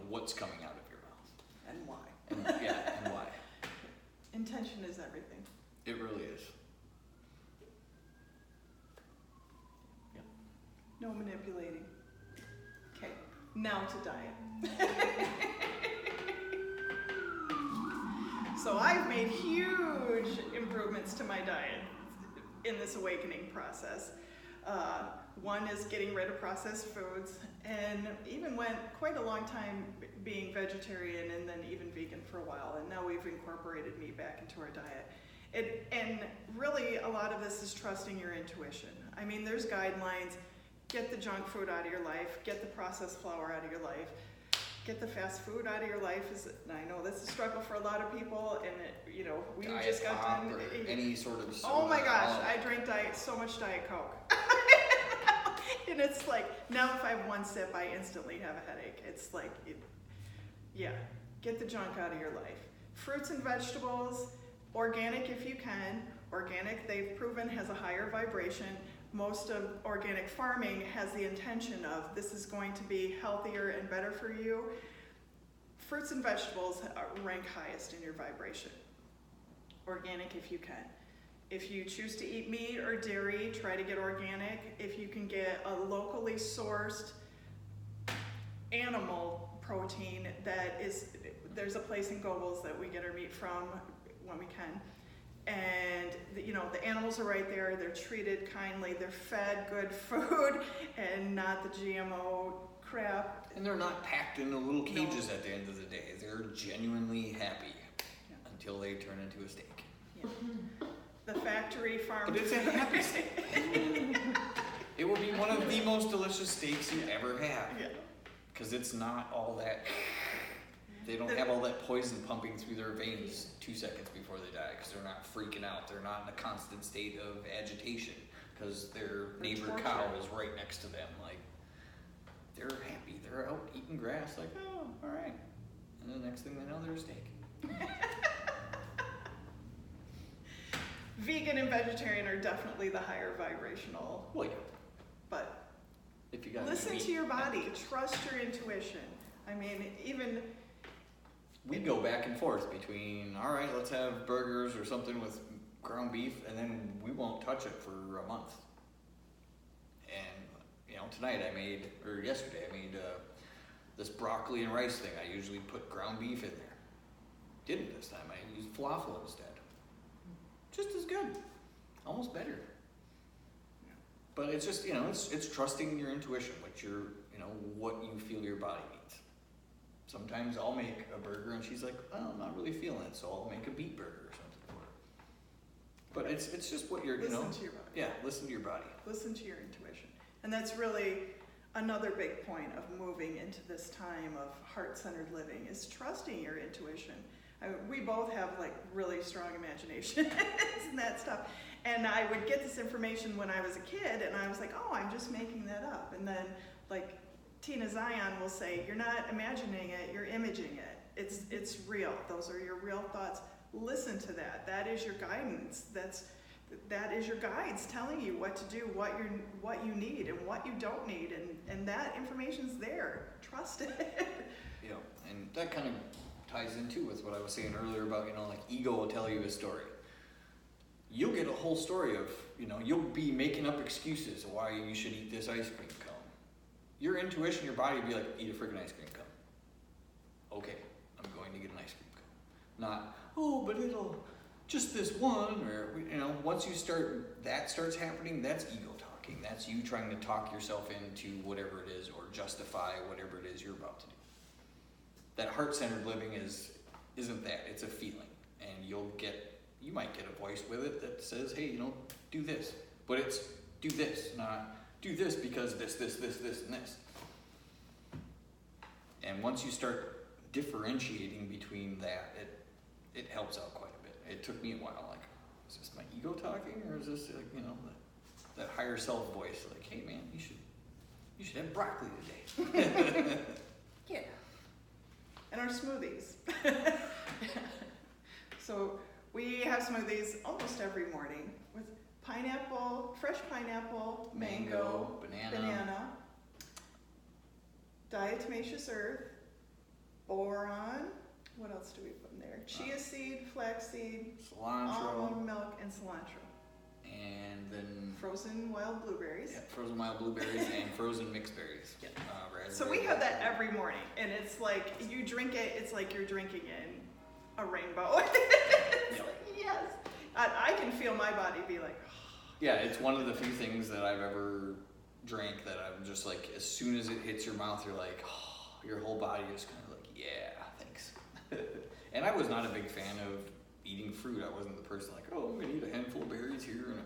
S2: what's coming out of your mouth.
S1: And why.
S2: And why.
S1: Intention is everything.
S2: It really is.
S1: Yeah. No manipulating. Okay, now to diet. So I've made huge improvements to my diet in this awakening process. One is getting rid of processed foods, and even went quite a long time being vegetarian and then even vegan for a while, and now we've incorporated meat back into our diet. And really, a lot of this is trusting your intuition. I mean, there's guidelines. Get the junk food out of your life. Get the processed flour out of your life. Get the fast food out of your life. And I know this is a struggle for a lot of people, and we
S2: Diet
S1: just got
S2: pop
S1: done.
S2: or any sort of soda.
S1: Oh my gosh, I drink so much Diet Coke. And it's like, now if I have one sip, I instantly have a headache. It's like, get the junk out of your life. Fruits and vegetables, organic if you can. Organic, they've proven, has a higher vibration. Most of organic farming has the intention of this is going to be healthier and better for you. Fruits and vegetables rank highest in your vibration. Organic if you can. If you choose to eat meat or dairy, try to get organic. If you can get a locally sourced animal protein there's a place in Gobles that we get our meat from when we can. And the animals are right there, they're treated kindly, they're fed good food and not the GMO crap.
S2: And they're not packed into little cages at the end of the day. They're genuinely happy until they turn into a steak.
S1: Yeah. The factory farm.
S2: But it's a happy steak. It will be one of the most delicious steaks you ever have.
S1: Yeah.
S2: Because it's not all that, they don't have all that poison pumping through their veins 2 seconds before they die, because they're not freaking out. They're not in a constant state of agitation because their neighbor cow is right next to them. Like, they're happy. They're out eating grass like, oh, all right. And the next thing they know, they're a steak.
S1: Vegan and vegetarian are definitely the higher vibrational.
S2: Well, yeah.
S1: But
S2: If you got
S1: listen to your body. Trust your intuition. I mean, even
S2: we go back and forth between, all right, let's have burgers or something with ground beef, and then we won't touch it for a month. And tonight yesterday I made this broccoli and rice thing. I usually put ground beef in there. Didn't this time. I used falafel instead. Just as good, almost better. But it's just, it's trusting your intuition, what you feel your body needs. Sometimes I'll make a burger and she's like, well, I'm not really feeling it, so I'll make a beet burger or something for her. But it's just what you're,
S1: listen to your body.
S2: Yeah, listen to your body.
S1: Listen to your intuition. And that's really another big point of moving into this time of heart-centered living is trusting your intuition. We both have really strong imagination and that stuff. And I would get this information when I was a kid and I was like, oh, I'm just making that up. And then Tina Zion will say, you're not imagining it, you're imaging it. It's real. Those are your real thoughts. Listen to that. That is your guidance. That is your guides telling you what to do, what you need and what you don't need. And that information's there. Trust it.
S2: Yeah, and that kind of ties into with what I was saying earlier about, ego will tell you a story. You'll get a whole story of, you'll be making up excuses of why you should eat this ice cream cone. Your intuition, your body will be like, eat a freaking ice cream cone. Okay, I'm going to get an ice cream cone. Not, oh, but it'll, just this one, or, once that starts happening, that's ego talking. That's you trying to talk yourself into whatever it is or justify whatever it is you're about to do. That heart-centered living isn't that, it's a feeling. And you might get a voice with it that says, hey, do this. But it's do this, not do this because this, and this. And once you start differentiating between that, it helps out quite a bit. It took me a while, is this my ego talking, or is this, that higher self voice, hey man, you should have broccoli today.
S1: Yeah. And our smoothies. So we have smoothies almost every morning with pineapple, fresh pineapple, mango, banana, diatomaceous earth, boron, what else do we put in there? Chia seed, flaxseed,
S2: cilantro,
S1: almond milk, and cilantro.
S2: And then
S1: frozen wild blueberries.
S2: Yeah, frozen wild blueberries and frozen mixed berries.
S1: Yeah.
S2: Raspberry.
S1: So we have that every morning, and it's like you drink it. It's like you're drinking in a rainbow. It's like, yes, I can feel my body be like. Oh.
S2: Yeah, it's one of the few things that I've ever drank that I'm just like, as soon as it hits your mouth, you're like, oh, your whole body is kind of like, yeah, thanks. And I was not a big fan of eating fruit. I wasn't the person like, oh, I'm gonna eat a handful of berries here. And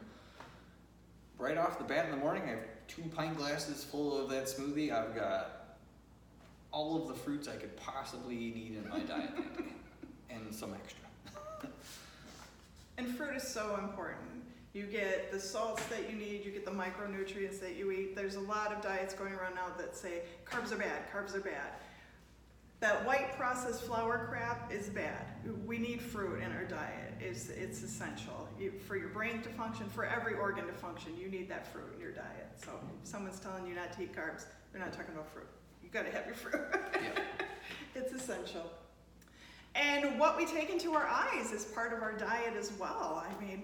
S2: right off the bat in the morning, I have 2 pint glasses full of that smoothie. I've got all of the fruits I could possibly need in my diet that day, and some extra.
S1: And fruit is so important. You get the salts that you need, you get the micronutrients that you eat. There's a lot of diets going around now that say carbs are bad, carbs are bad. That white processed flour crap is bad. We need fruit in our diet. It's essential. For your brain to function, for every organ to function, you need that fruit in your diet. So if someone's telling you not to eat carbs, they're not talking about fruit. You gotta have your fruit.
S2: Yeah.
S1: It's essential. And what we take into our eyes is part of our diet as well. I mean,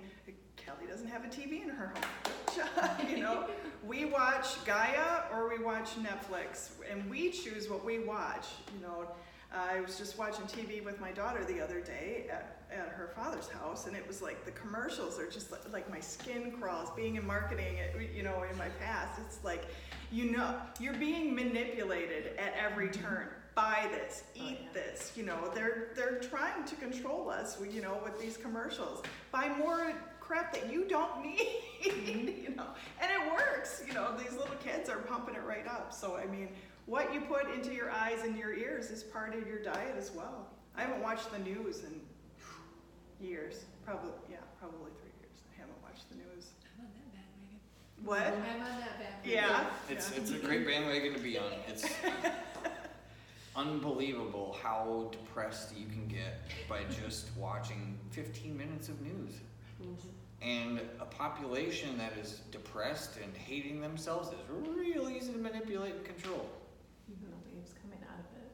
S1: Kelly doesn't have a TV in her home. You know, we watch Gaia or we watch Netflix, and we choose what we watch. You know, I was just watching TV with my daughter the other day at her father's house, and it was like the commercials are just like my skin crawls. Being in marketing, you know, in my past, it's like, you know, you're being manipulated at every turn. Buy this, eat this. You know, they're trying to control us. You know, with these commercials. Buy more crap that you don't need. You know, and it works. You know, these little kids are pumping it right up. So I mean, what you put into your eyes and your ears is part of your diet as well. I haven't watched the news in years. Probably 3 years. I haven't watched the news.
S3: I'm on that bandwagon.
S1: What?
S3: I'm on that bandwagon.
S1: Yeah.
S2: It's a great bandwagon to be on. It's unbelievable how depressed you can get by just watching 15 minutes of news.
S3: Mm-hmm.
S2: And a population that is depressed and hating themselves is real easy to manipulate and control.
S3: Even the waves coming out of it.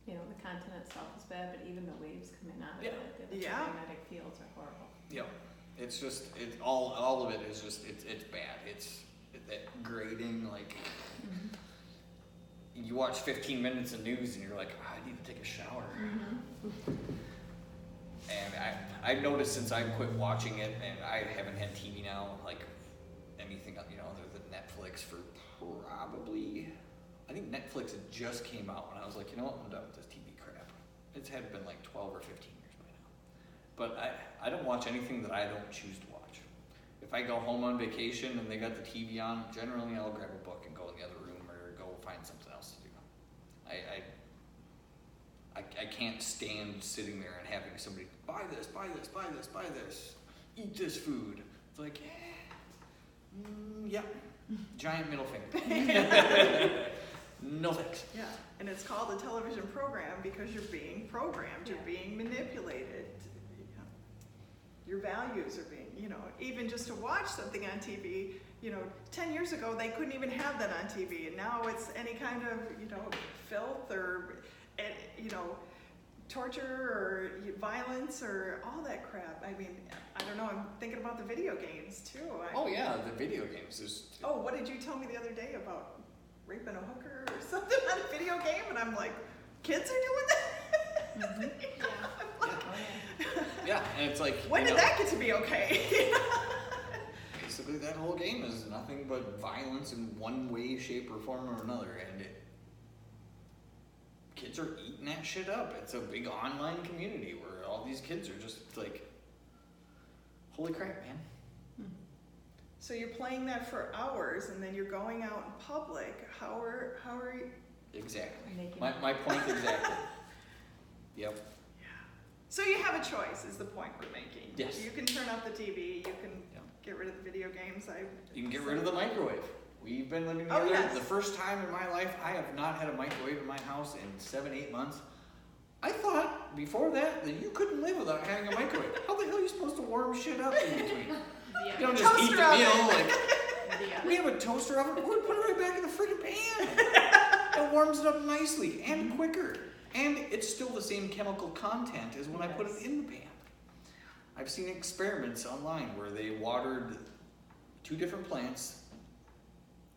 S3: You know, the content itself is bad, but even the waves coming out of
S2: Yeah.
S3: it, the
S1: Yeah.
S3: magnetic fields are horrible.
S2: Yep. It's just, all of it is just, it's bad. It's that grating, like, you watch 15 minutes of news and you're like, oh, I need to take a shower. And I've noticed since I've quit watching it, and I haven't had TV now, like anything, you know, other than Netflix for probably, I think Netflix had just came out, and I was like, you know what, I'm done with this TV crap. It's had been like 12 or 15 years by now. But I don't watch anything that I don't choose to watch. If I go home on vacation and they got the TV on, generally I'll grab a book and go in the other room or go find something else to do. I can't stand sitting there and having somebody buy this, buy this, buy this, buy this, eat this food. It's like, yeah, giant middle finger. No thanks.
S1: Yeah, and it's called a television program because you're being programmed, you're being manipulated. Your values are being, you know, even just to watch something on TV, you know, 10 years ago they couldn't even have that on TV, and now it's any kind of, you know, filth or, you know, torture or violence or all that crap. I mean, I don't know, I'm thinking about the video games too.
S2: Oh yeah, the video games.
S1: Oh, what did you tell me the other day about raping a hooker or something on a video game? And I'm like, kids are doing that?
S3: Mm-hmm.
S2: Yeah, and it's like,
S1: when did that get to be okay?
S2: Basically, that whole game is nothing but violence in one way, shape, or form or another, and kids are eating that shit up. It's a big online community where all these kids are just like, holy crap, man.
S1: So you're playing that for hours, and then you're going out in public. How are you?
S2: Exactly. My point exactly. Yep.
S1: So you have a choice, is the point we're making.
S2: Yes.
S1: You can turn off the TV. You can get rid of the video games.
S2: You can get rid of the microwave. We've been living
S1: Oh,
S2: together.
S1: yes.
S2: The first time in my life, I have not had a microwave in my house in 7-8 months. I thought before that you couldn't live without having a microwave. How the hell are you supposed to warm shit up in between? You don't just eat the
S1: Toaster
S2: meal.
S1: oven.
S2: Like, we have a toaster oven. We put it right back in the freaking pan. It warms it up nicely and quicker. And it's still the same chemical content as when I put it in the pan. I've seen experiments online where they watered 2 different plants,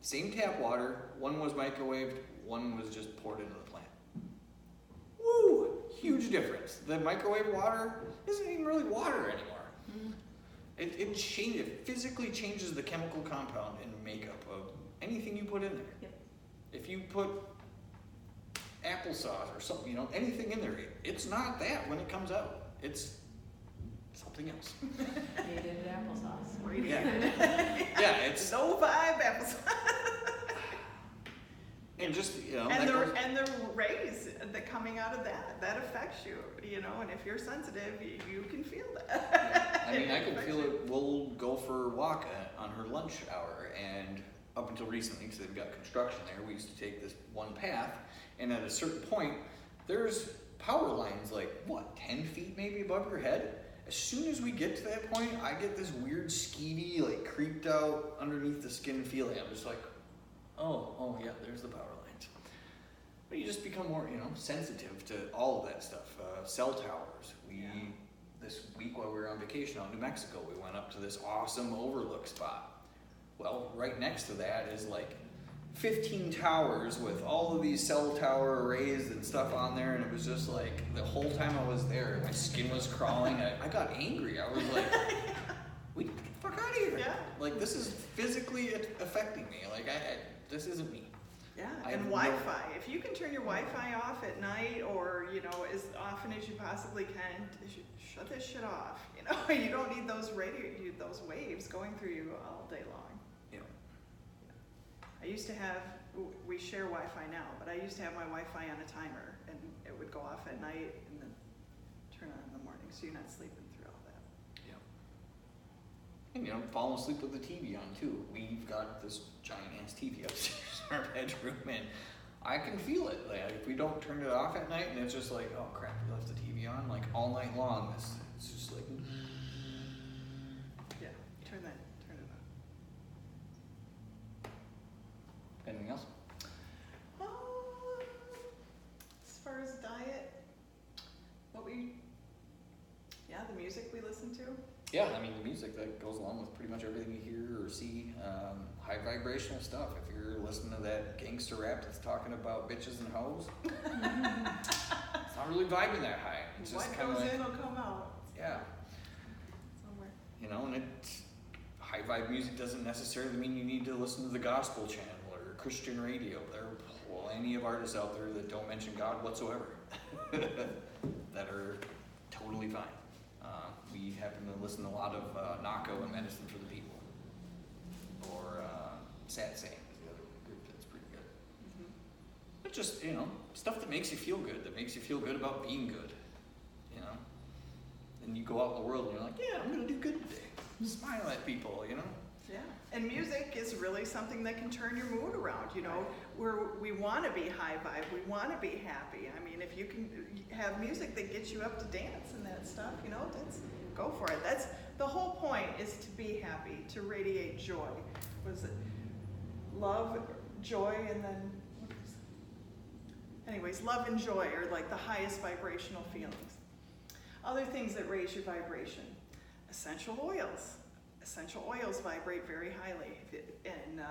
S2: same tap water, one was microwaved, one was just poured into the plant. Woo! Huge difference. The microwave water isn't even really water anymore. It physically changes the chemical compound and makeup of anything you put in there.
S3: Yep.
S2: If you put applesauce or something, you know, anything in there, it's not that when it comes out. It's something else.
S3: Radiated applesauce.
S2: Yeah, it's
S1: no vibe apples.
S2: and just
S1: And
S2: that goes-
S1: the rays that coming out of that affects you, and if you're sensitive, you can feel that.
S2: I mean, I can feel it. We'll go for a walk on her lunch hour, and up until recently, because they've got construction there, we used to take this one path, and at a certain point, there's power lines like, 10 feet maybe above your head? As soon as we get to that point, I get this weird skeevy, like creeped out underneath the skin feeling. I'm just like, oh yeah, there's the power lines. But you just become more, sensitive to all of that stuff. Cell towers. This week while we were on vacation out in New Mexico, we went up to this awesome overlook spot. Well, right next to that is like 15 towers with all of these cell tower arrays and stuff on there, and it was just like, the whole time I was there, my skin was crawling. I got angry. I was like, we get the fuck out of here.
S1: Yeah.
S2: Like, this is physically affecting me. Like, this isn't me.
S1: Yeah,
S2: I
S1: and
S2: have
S1: Wi-Fi. If you can turn your Wi-Fi off at night, or as often as you possibly can, shut this shit off. You don't need those those waves going through you all day long.
S2: Yeah.
S1: I used to have, we share Wi-Fi now, but I used to have my Wi-Fi on a timer, and it would go off at night and then turn on in the morning, so you're not sleeping through all that.
S2: Yeah. And falling asleep with the TV on too. We've got this giant ass TV upstairs in our bedroom, and I can feel it. Like, if we don't turn it off at night, and it's just like, oh crap, we left the TV on, like all night long. It's just like.
S1: Yeah, turn it on.
S2: Anything else?
S1: As far as diet, the music we listen to.
S2: Yeah, I mean, the music that goes along with pretty much everything you hear or see, high vibrational stuff. If you're listening to that gangster rap that's talking about bitches and hoes, it's not really vibing that high. It's just
S1: What
S2: kind of
S1: goes
S2: like,
S1: in will come out.
S2: yeah,
S1: Somewhere.
S2: and high vibe music doesn't necessarily mean you need to listen to the gospel channel or Christian radio. There are plenty of artists out there that don't mention God whatsoever that are totally fine. We happen to listen to a lot of Nako and Medicine for the People, or Sad Saying is the other group that's pretty good.
S1: Mm-hmm.
S2: But just, stuff that makes you feel good, that makes you feel good about being good, And you go out in the world and you're like, yeah, I'm going to do good today. Smile at people,
S1: Yeah, and music is really something that can turn your mood around, we want to be high vibe, we want to be happy. I mean, if you can have music that gets you up to dance and that stuff, go for it. That's the whole point, is to be happy, to radiate joy. What is it? Love, joy, and then, anyways, love and joy are like the highest vibrational feelings. Other things that raise your vibration: essential oils. Essential oils vibrate very highly, and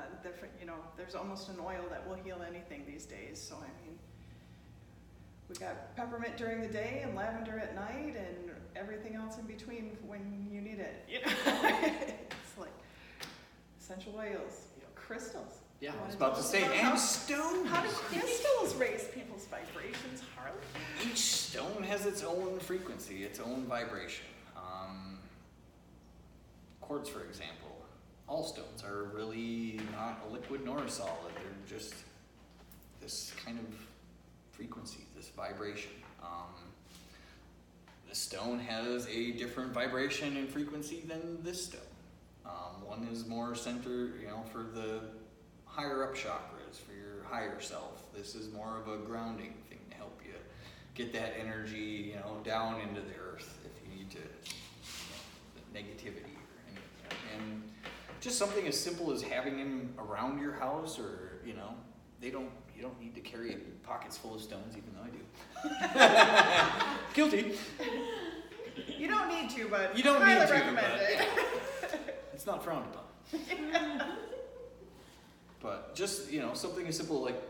S1: there's almost an oil that will heal anything these days. So we got peppermint during the day and lavender at night, and everything else in between when you need it. It's like essential oils, crystals.
S2: Yeah, I was about to say, and stones.
S1: How do crystals raise people's vibrations, Harley?
S2: Each stone has its own frequency, its own vibration. Quartz, for example, all stones are really not a liquid nor a solid. They're just this kind of frequency, this vibration. The stone has a different vibration and frequency than this stone. One is more centered, for the higher up chakras, for your higher self. This is more of a grounding thing to help you get that energy, down into the earth if you need to, the negativity. And just something as simple as having them around your house, or you don't need to carry pockets full of stones, even though I do. Guilty.
S1: You don't need to, but
S2: You don't
S1: highly
S2: need to,
S1: recommend it.
S2: It's not frowned upon. But just something as simple like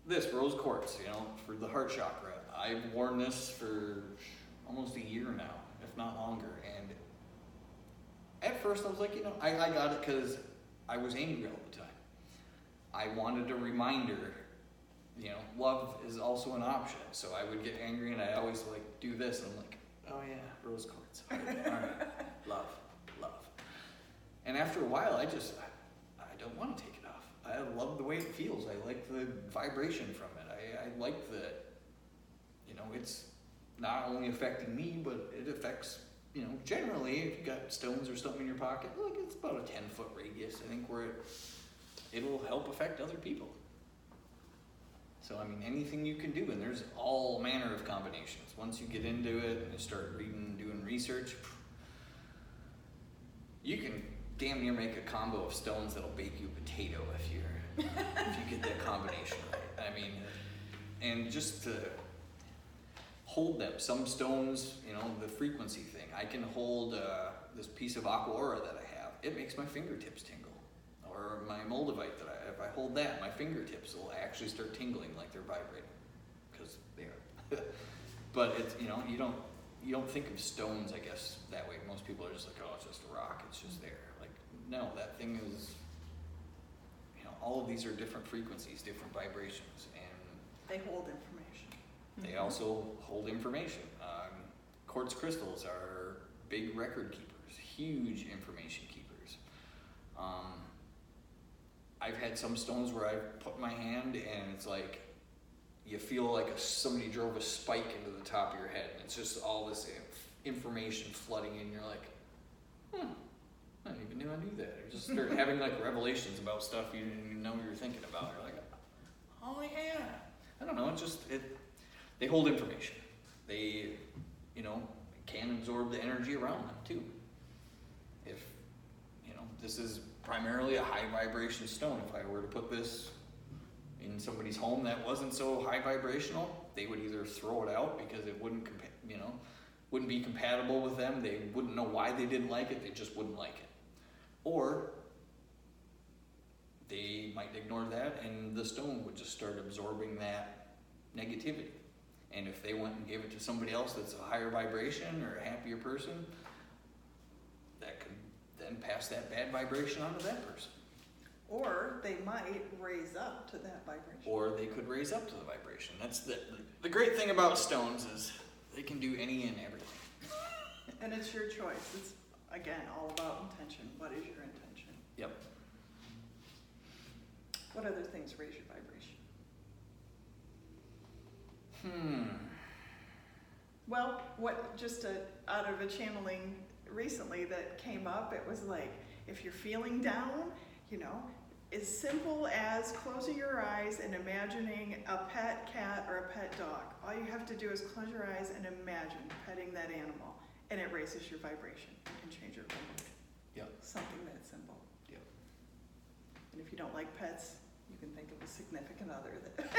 S2: this rose quartz, for the heart chakra. I've worn this for almost a year now, if not longer, and at first I was like, I got it because I was angry all the time. I wanted a reminder, love is also an option. So I would get angry and I always do this, and I'm like, Oh yeah, rose quartz. All right. Love. And after a while, I don't want to take it off. I love the way it feels. I like the vibration from it. I like that, it's not only affecting me, but it affects, generally, if you got stones or something in your pocket, like it's about a 10-foot radius, I think, where it'll help affect other people. So, anything you can do, and there's all manner of combinations. Once you get into it and you start reading, doing research, you can damn near make a combo of stones that'll bake you a potato if you get that combination right. And just to hold them. Some stones, the frequency thing. I can hold this piece of aqua aura that I have. It makes my fingertips tingle. Or my moldavite if I hold that, my fingertips will actually start tingling like they're vibrating, because they are. But it's, you don't think of stones, I guess, that way. Most people are just like, oh, it's just a rock, it's just there. Like, no, that thing is, all of these are different frequencies, different vibrations, and
S1: They hold information.
S2: they also hold information. Quartz crystals are big record keepers, huge information keepers. I've had some stones where I've put my hand and it's like you feel like somebody drove a spike into the top of your head, and it's just all this information flooding in. You're like, I didn't even know I knew that. You just start having like revelations about stuff you didn't even know you were thinking about. You're like, oh yeah. I don't know. They hold information. They, can absorb the energy around them too. If, this is primarily a high vibration stone. If I were to put this in somebody's home that wasn't so high vibrational, they would either throw it out because it wouldn't be compatible with them. They wouldn't know why they didn't like it. They just wouldn't like it. Or they might ignore that and the stone would just start absorbing that negativity. And if they went and gave it to somebody else that's a higher vibration or a happier person, that could then pass that bad vibration on to that person.
S1: Or they might raise up to that vibration.
S2: Or they could raise up to the vibration. That's the great thing about stones is they can do any and everything.
S1: And it's your choice. It's, again, all about intention. What is your intention?
S2: Yep.
S1: What other things raise your vibration? Well, out of a channeling recently that came up, it was like, if you're feeling down, as simple as closing your eyes and imagining a pet cat or a pet dog. All you have to do is close your eyes and imagine petting that animal, and it raises your vibration. You can change your mood.
S2: Yep.
S1: Something that simple.
S2: Yep.
S1: And if you don't like pets, you can think of a significant other that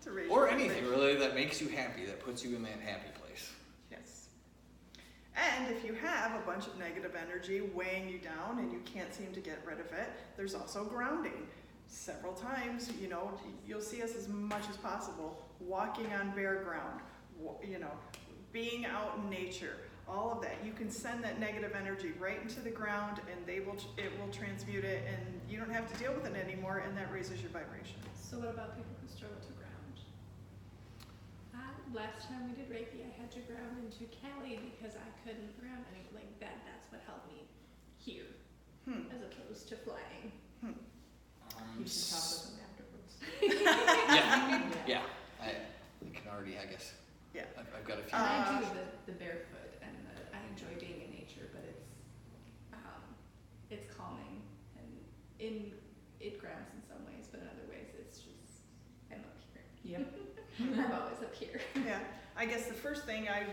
S1: to raise
S2: Or
S1: your
S2: anything
S1: vibration.
S2: really that makes you happy, that puts you in that happy place.
S1: Yes. And if you have a bunch of negative energy weighing you down and you can't seem to get rid of it, there's also grounding. Several times, you'll see us as much as possible walking on bare ground, being out in nature, all of that. You can send that negative energy right into the ground and it will transmute it, and you don't have to deal with it anymore, and that raises your vibration.
S3: So what about people who struggle to ground? Last time we did Reiki, I had to ground into Cali because I couldn't ground like that. That's what helped me here, as opposed to flying.
S4: You should talk with them afterwards.
S2: Yeah. I can already, I guess.
S1: Yeah.
S2: I've got a few.
S3: And I do the barefoot, and I enjoy being in nature, but it's calming, and it grounds in some ways, but in other ways it's just, I'm up here.
S4: Yep.
S3: I'm always up here.
S1: Yeah, I guess the first thing I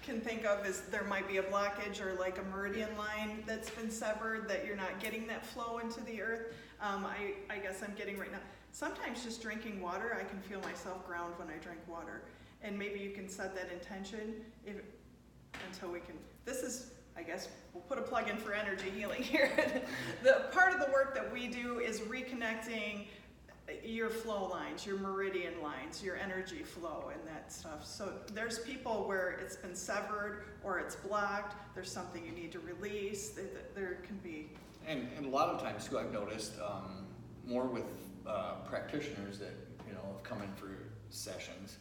S1: can think of is there might be a blockage or like a meridian line that's been severed, that you're not getting that flow into the earth. I guess I'm getting right now. Sometimes just drinking water, I can feel myself ground when I drink water. And maybe you can set that intention until we can, I guess we'll put a plug in for energy healing here. The part of the work that we do is reconnecting your flow lines, your meridian lines, your energy flow and that stuff. So there's people where it's been severed or it's blocked, there's something you need to release, there can be.
S2: And a lot of times too, I've noticed, more with practitioners that have come in for sessions,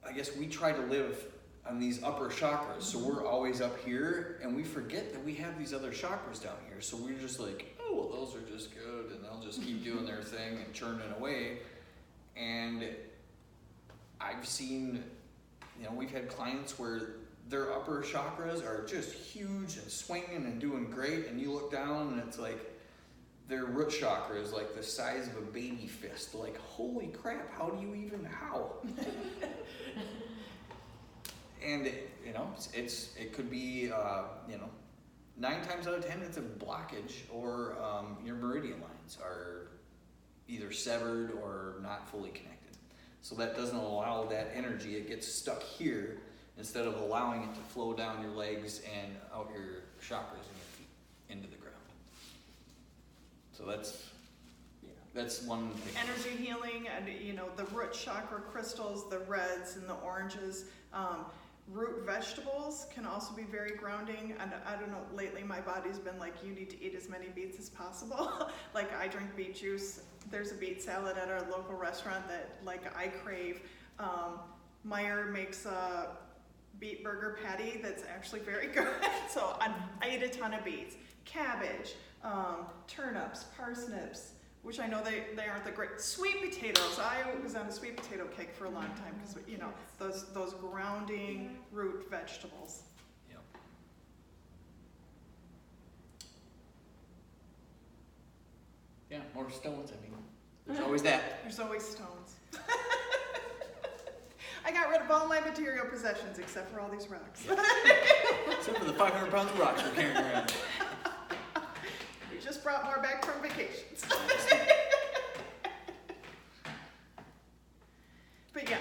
S2: I guess we try to live on these upper chakras, so we're always up here, and we forget that we have these other chakras down here. So we're just like, oh, well, those are just good, and they'll just keep doing their thing and churning away. And I've seen, we've had clients where their upper chakras are just huge and swinging and doing great, and you look down and it's like their root chakra is like the size of a baby fist. Like, holy crap, how do you even, how? And it could be 9 times out of 10 it's a blockage, or your meridian lines are either severed or not fully connected. So that doesn't allow that energy, it gets stuck here instead of allowing it to flow down your legs and out your chakras and your feet into the ground. So that's one thing.
S1: Energy healing, and the root chakra crystals, the reds and the oranges. Root vegetables can also be very grounding. And I don't know, lately my body's been like, you need to eat as many beets as possible. Like, I drink beet juice. There's a beet salad at our local restaurant that I crave. Meyer makes a beet burger patty that's actually very good. So I eat a ton of beets. Cabbage, turnips, parsnips, which I know they aren't the great. Sweet potatoes. I was on a sweet potato kick for a long time because those grounding root vegetables.
S2: Yep. Yeah, more stones. I mean, there's always that.
S1: There's always stones. I got rid of all my material possessions except for all these rocks.
S2: Except for the 500 pounds of rocks we're carrying around.
S1: We just brought more back from vacations. But yeah,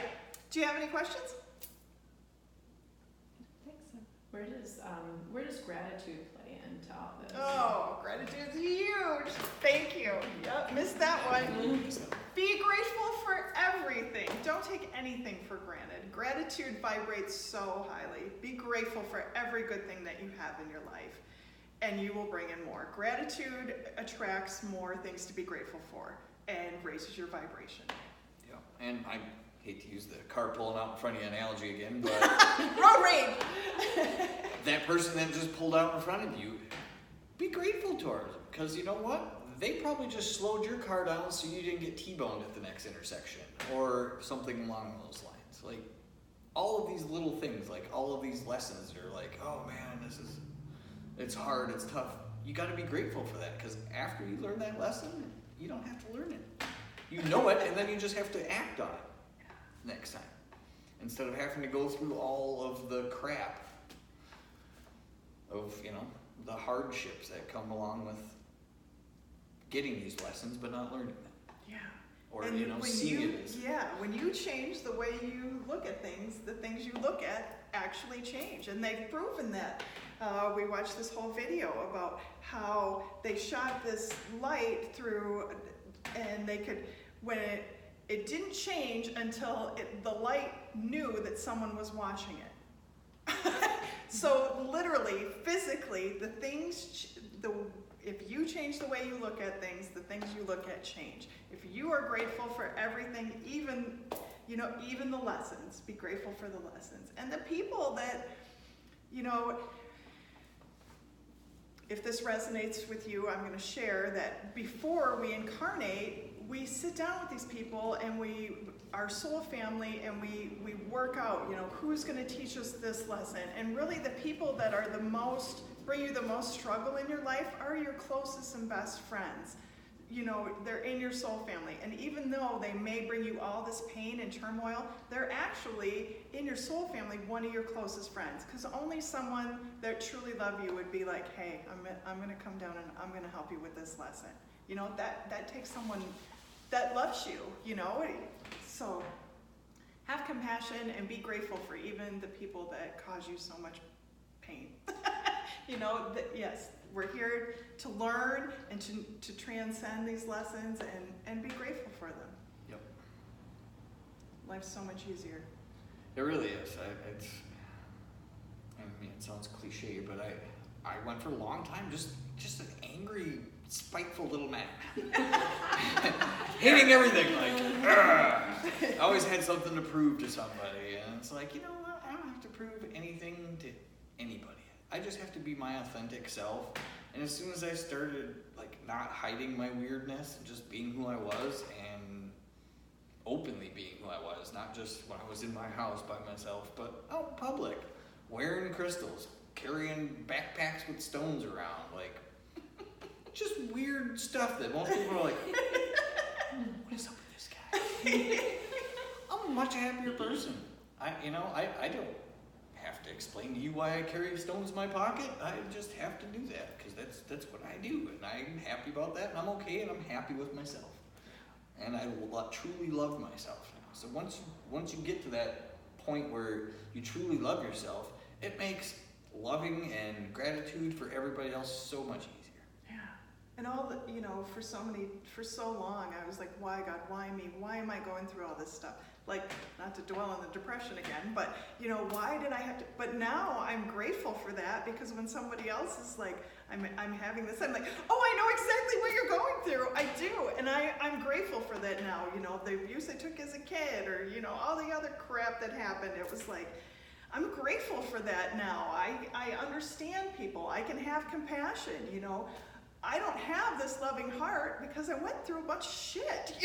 S1: do you have any questions?
S4: I think so. Where does gratitude play into all this?
S1: Oh, gratitude's huge. Thank you. Yep, missed that one. Be grateful for everything. Don't take anything for granted. Gratitude vibrates so highly. Be grateful for every good thing that you have in your life, and you will bring in more. Gratitude attracts more things to be grateful for and raises your vibration.
S2: Yeah, and I hate to use the car pulling out in front of you analogy again, but
S1: Road rage!
S2: that person that just pulled out in front of you, be grateful towards them, because you know what? They probably just slowed your car down so you didn't get T-boned at the next intersection, or something along those lines. Like, all of these little things, like all of these lessons are like, oh man, it's hard, it's tough. You got to be grateful for that, because after you learn that lesson, you don't have to learn it. You know it, and then you just have to act on it next time, instead of having to go through all of the crap of the hardships that come along with getting these lessons but not learning them.
S1: Yeah.
S2: Or
S1: And
S2: seeing it as
S1: when you change the way you look at things, the things you look at actually change, and they've proven that. We watched this whole video about how they shot this light through, and they could, when it didn't change until the light knew that someone was watching it. So literally, physically, if you change the way you look at things, the things you look at change. If you are grateful for everything, even the lessons, be grateful for the lessons. And the people that, if this resonates with you, I'm going to share that before we incarnate, we sit down with these people and our soul family, and we work out, who's going to teach us this lesson. And really the people that are bring you the most struggle in your life are your closest and best friends. They're in your soul family. And even though they may bring you all this pain and turmoil, they're actually in your soul family one of your closest friends. Because only someone that truly loves you would be like, hey, I'm going to come down and I'm going to help you with this lesson. That takes someone that loves you, So have compassion and be grateful for even the people that cause you so much pain. Yes, we're here to learn and to transcend these lessons and be grateful for them.
S2: Yep.
S1: Life's so much easier.
S2: It really is. It sounds cliche, but I went for a long time just an angry, spiteful little man. Hating everything, like, I always had something to prove to somebody, and it's like, you know what? I don't have to prove anything to anybody. I just have to be my authentic self. And as soon as I started like not hiding my weirdness and just being who I was and openly being who I was, not just when I was in my house by myself, but out in public, wearing crystals, carrying backpacks with stones around, like just weird stuff that most people are like, what is up with this guy? I'm a much happier person. I don't have to explain to you why I carry stones in my pocket. I just have to do that because that's what I do, and I'm happy about that, and I'm okay, and I'm happy with myself, and I truly love myself now. So once you get to that point where you truly love yourself, it makes loving and gratitude for everybody else so much easier.
S1: Yeah. And all the, for so long, I was like, why God, why me? Why am I going through all this stuff? Like, not to dwell on the depression again, but, why did I have to, but now I'm grateful for that, because when somebody else is like, I'm having this, I'm like, oh, I know exactly what you're going through. I do. And I'm grateful for that now, the abuse I took as a kid, or, all the other crap that happened. It was like, I'm grateful for that now. I understand people. I can have compassion, I don't have this loving heart because I went through a bunch of shit.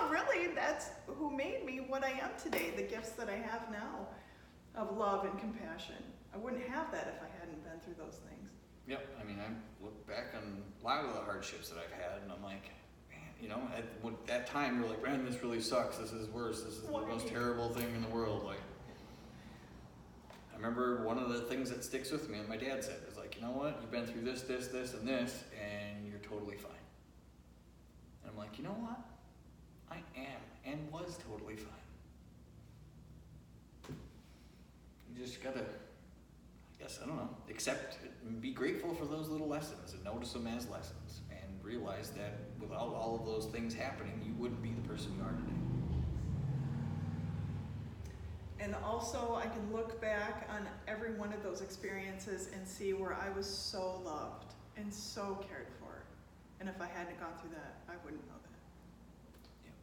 S1: Really, that's who made me what I am today, the gifts that I have now of love and compassion. I wouldn't have that if I hadn't been through those things.
S2: Yep, I look back on a lot of the hardships that I've had, and I'm like, man, at that time you're like, man, this really sucks, this is worse, this is the most terrible thing in the world. Like, I remember one of the things that sticks with me, and my dad said, is like, you know what, you've been through this, this, this, and this, and you're totally fine. And I'm like, you know what, I am, and was totally fine. You just gotta, accept it and be grateful for those little lessons and notice them as lessons and realize that without all of those things happening, you wouldn't be the person you are today.
S1: And also, I can look back on every one of those experiences and see where I was so loved and so cared for. And if I hadn't gone through that, I wouldn't know that.
S2: Yep.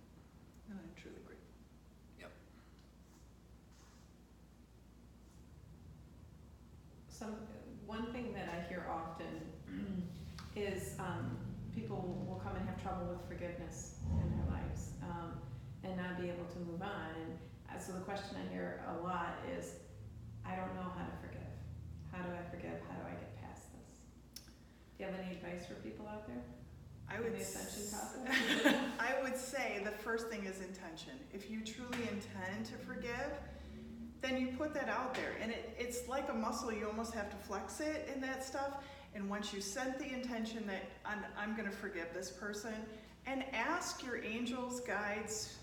S1: And I'm truly grateful.
S2: Yep.
S4: One thing that I hear often is people will come and have trouble with forgiveness in their lives and not be able to move on. And so the question I hear a lot is, I don't know how to forgive. How do I forgive? How do I get past this? Do you have any advice for people out there?
S1: I would
S4: in the Ascension process?
S1: I would say the first thing is intention. If you truly intend to forgive, then you put that out there. And it's like a muscle, you almost have to flex it in that stuff. And once you set the intention that I'm going to forgive this person, and ask your angels, guides,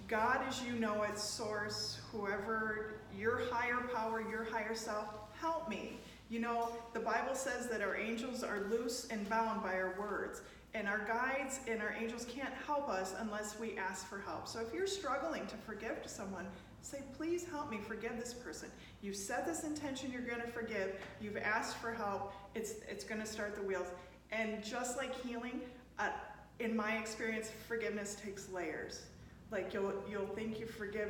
S1: God as you know it, source, whoever, your higher power, your higher self, help me. The Bible says that our angels are loose and bound by our words. And our guides and our angels can't help us unless we ask for help. So if you're struggling to forgive someone, say, please help me forgive this person. You've set this intention you're going to forgive. You've asked for help. It's going to start the wheels. And just like healing, in my experience, forgiveness takes layers. Like you'll think you forgive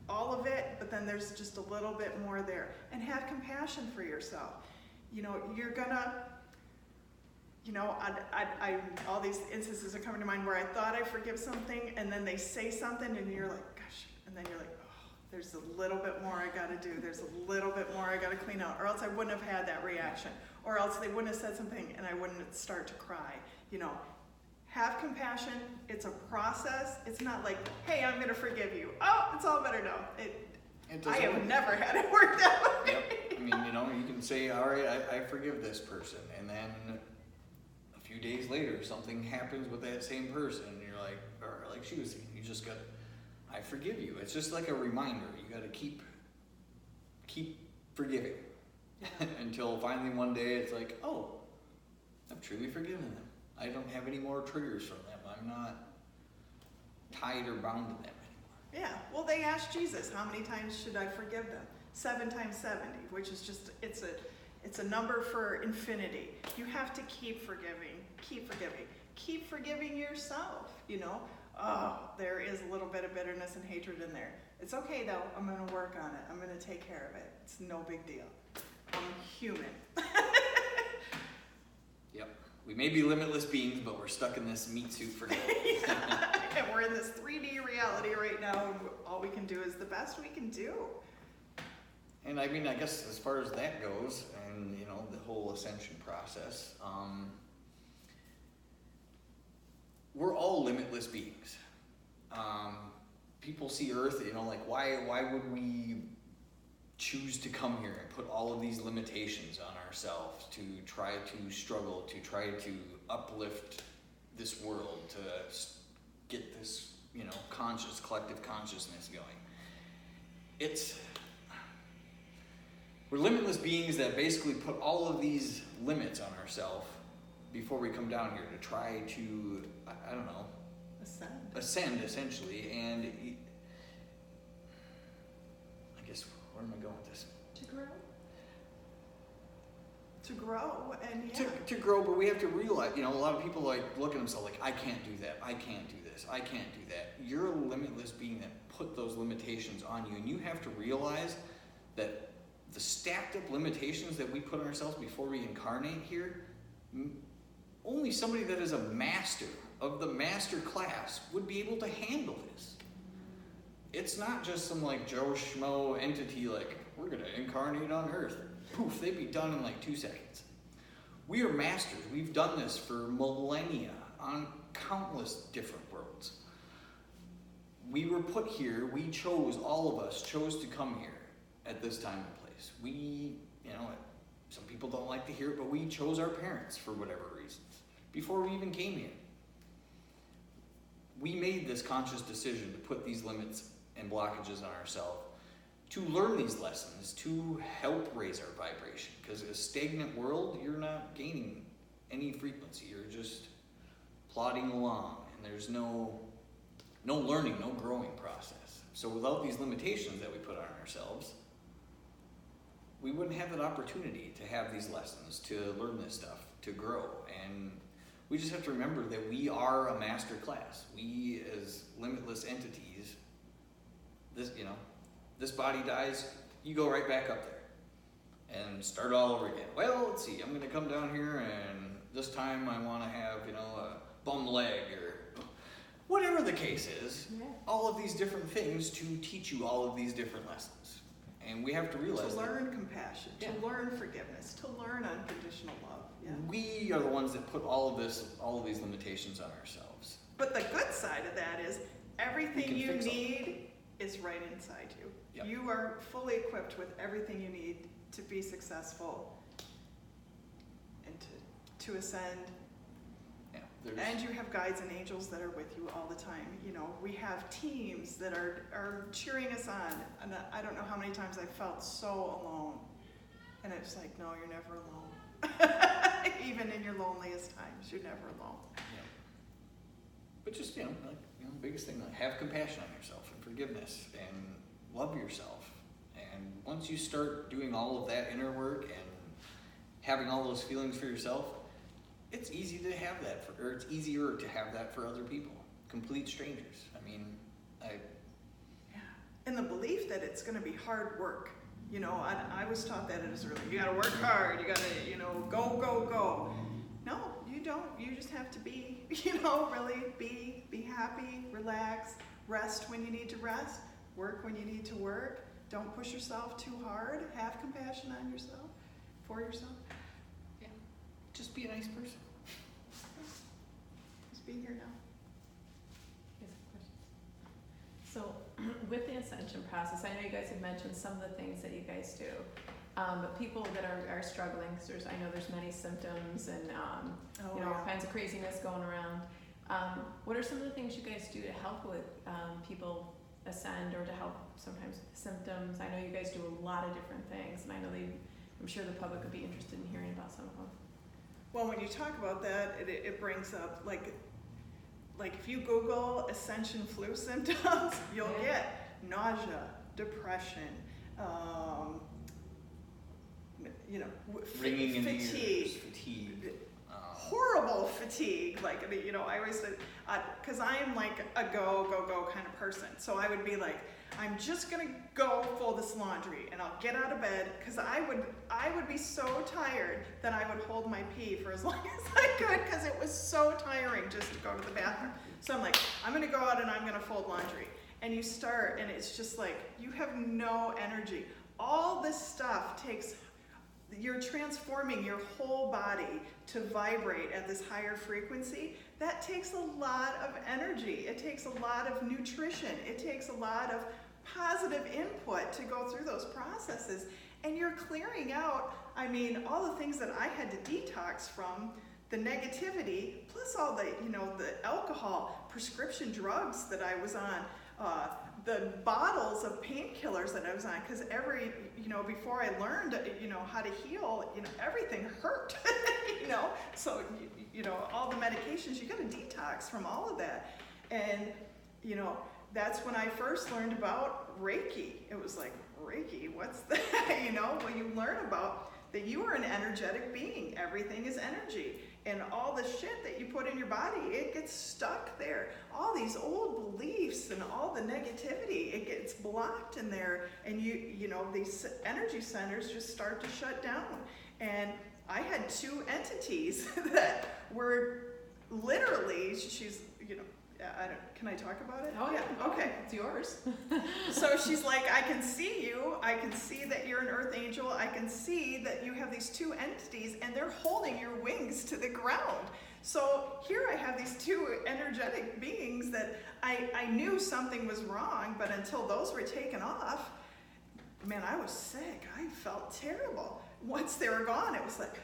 S1: all of it, but then there's just a little bit more there. And have compassion for yourself. You're gonna, all these instances are coming to mind where I thought I forgive something, and then they say something, and you're like, gosh, and then you're like, oh, there's a little bit more I gotta do. There's a little bit more I gotta clean out, or else I wouldn't have had that reaction, or else they wouldn't have said something, and I wouldn't start to cry. Have compassion. It's a process. It's not like, hey, I'm going to forgive you. Oh, it's all better now. I have never had it work that way.
S2: Yep. You can say, all right, I forgive this person. And then a few days later, something happens with that same person. And you're like, or like she was saying, you just got to, I forgive you. It's just like a reminder. You got to keep forgiving. Until finally one day it's like, oh, I've truly forgiven them. I don't have any more triggers from them. I'm not tied or bound to them anymore.
S1: Yeah, well, they asked Jesus, how many times should I forgive them? 7 times 70, which is just, it's a number for infinity. You have to keep forgiving, keep forgiving yourself, there is a little bit of bitterness and hatred in there. It's okay though, I'm gonna work on it. I'm gonna take care of it. It's no big deal. I'm human.
S2: Yep. We may be limitless beings, but we're stuck in this meat suit for now.
S1: And we're in this 3D reality right now, and all we can do is the best we can do.
S2: And I mean, I guess as far as that goes, and you know, the whole ascension process, we're all limitless beings. People see Earth, you know, like why would we choose to come here and put all of these limitations on ourselves to try to struggle, to try to uplift this world, to get this, you know, collective consciousness going? We're limitless beings that basically put all of these limits on ourselves before we come down here to try to, I don't know, ascend essentially. And I guess, where am I going with this?
S1: To grow, and yeah.
S2: To grow, but we have to realize, you know, a lot of people like look at themselves like, I can't do that, I can't do this, I can't do that. You're a limitless being that put those limitations on you, and you have to realize that the stacked up limitations that we put on ourselves before we incarnate here, only somebody that is a master of the master class would be able to handle this. It's not just some like Joe Schmo entity like, we're gonna incarnate on Earth. Poof, they'd be done in like 2 seconds. We are masters. We've done this for millennia on countless different worlds. We were put here, we chose, all of us chose to come here at this time and place. We, you know, some people don't like to hear it, but we chose our parents for whatever reasons before we even came here. We made this conscious decision to put these limits and blockages on ourselves, to learn these lessons, to help raise our vibration. Because a stagnant world, you're not gaining any frequency. You're just plodding along, and there's no learning, no growing process. So without these limitations that we put on ourselves, we wouldn't have that opportunity to have these lessons, to learn this stuff, to grow. And we just have to remember that we are a master class. We, as limitless entities, this body dies, you go right back up there and start all over again. Well, let's see, I'm going to come down here, and this time I want to have, you know, a bum leg or whatever the case is.
S4: Yeah.
S2: All of these different things to teach you all of these different lessons. And we have to realize
S1: to learn compassion, to learn forgiveness, to learn unconditional love. Yeah.
S2: We are the ones that put all of these limitations on ourselves.
S1: But the good side of that is everything you
S2: fix them.
S1: need is right inside you.
S2: Yep.
S1: You are fully equipped with everything you need to be successful and to ascend.
S2: Yeah,
S1: And you have guides and angels that are with you all the time. You know, we have teams that are cheering us on. And I don't know how many times I felt so alone. And it's like, no, you're never alone. Even in your loneliest times, you're never alone.
S2: Yeah. But just, biggest thing, like, have compassion on yourself and forgiveness and love yourself. And once you start doing all of that inner work and having all those feelings for yourself, it's easy to have that or it's easier to have that for other people, complete strangers. I mean,
S1: Yeah. And the belief that it's going to be hard work. You know, I was taught that as early. You got to work hard. You got to, go. No, you don't. You just have to be, really be happy, relax, rest when you need to rest, work when you need to work. Don't push yourself too hard. Have compassion on yourself, for yourself.
S2: yeah, just be a nice person.
S1: Just be here now.
S4: So with the Ascension process, I know you guys have mentioned some of the things that you guys do, but people that are struggling, because I know there's many symptoms and all kinds of craziness going around. What are some of the things you guys do to help with people ascend or to help sometimes with symptoms? I know you guys do a lot of different things, and I'm sure the public would be interested in hearing about some of them.
S1: Well, when you talk about that, it brings up like if you Google Ascension flu symptoms, you'll get nausea, depression,
S2: Ringing in the ears,
S1: fatigue,
S2: fatigue,
S1: horrible fatigue. Like, you know, I always said, because I am like a go kind of person. So I would be like, I'm just gonna go fold this laundry, and I'll get out of bed, because I would be so tired that I would hold my pee for as long as I could, because it was so tiring just to go to the bathroom. So I'm like, I'm gonna go out and I'm gonna fold laundry. And you start, and it's just like, you have no energy. All this stuff takes, you're transforming your whole body to vibrate at this higher frequency. That takes a lot of energy. It takes a lot of nutrition. It takes a lot of positive input to go through those processes. And you're clearing out, I mean, all the things that I had to detox from, the negativity, plus all the, you know, the alcohol, prescription drugs that I was on, the bottles of painkillers that I was on, because every, you know, before I learned, you know, how to heal, you know, everything hurt, you know, so, you know, all the medications, you got to detox from all of that. And, you know, that's when I first learned about Reiki. It was like, Reiki, what's that? You know, well, you learn about that you are an energetic being. Everything is energy. And all the shit that you put in your body, it gets stuck there. All these old beliefs and all the negativity, it gets blocked in there. And you know, these energy centers just start to shut down. And I had 2 entities that were literally, she's, you know, can I talk about it?
S4: Oh yeah,
S1: okay.
S4: It's yours.
S1: So she's like, I can see you. I can see that you're an earth angel. I can see that you have these 2 entities, and they're holding your wings to the ground. So here I have these 2 energetic beings that I knew something was wrong, but until those were taken off, man, I was sick. I felt terrible. Once they were gone, it was like,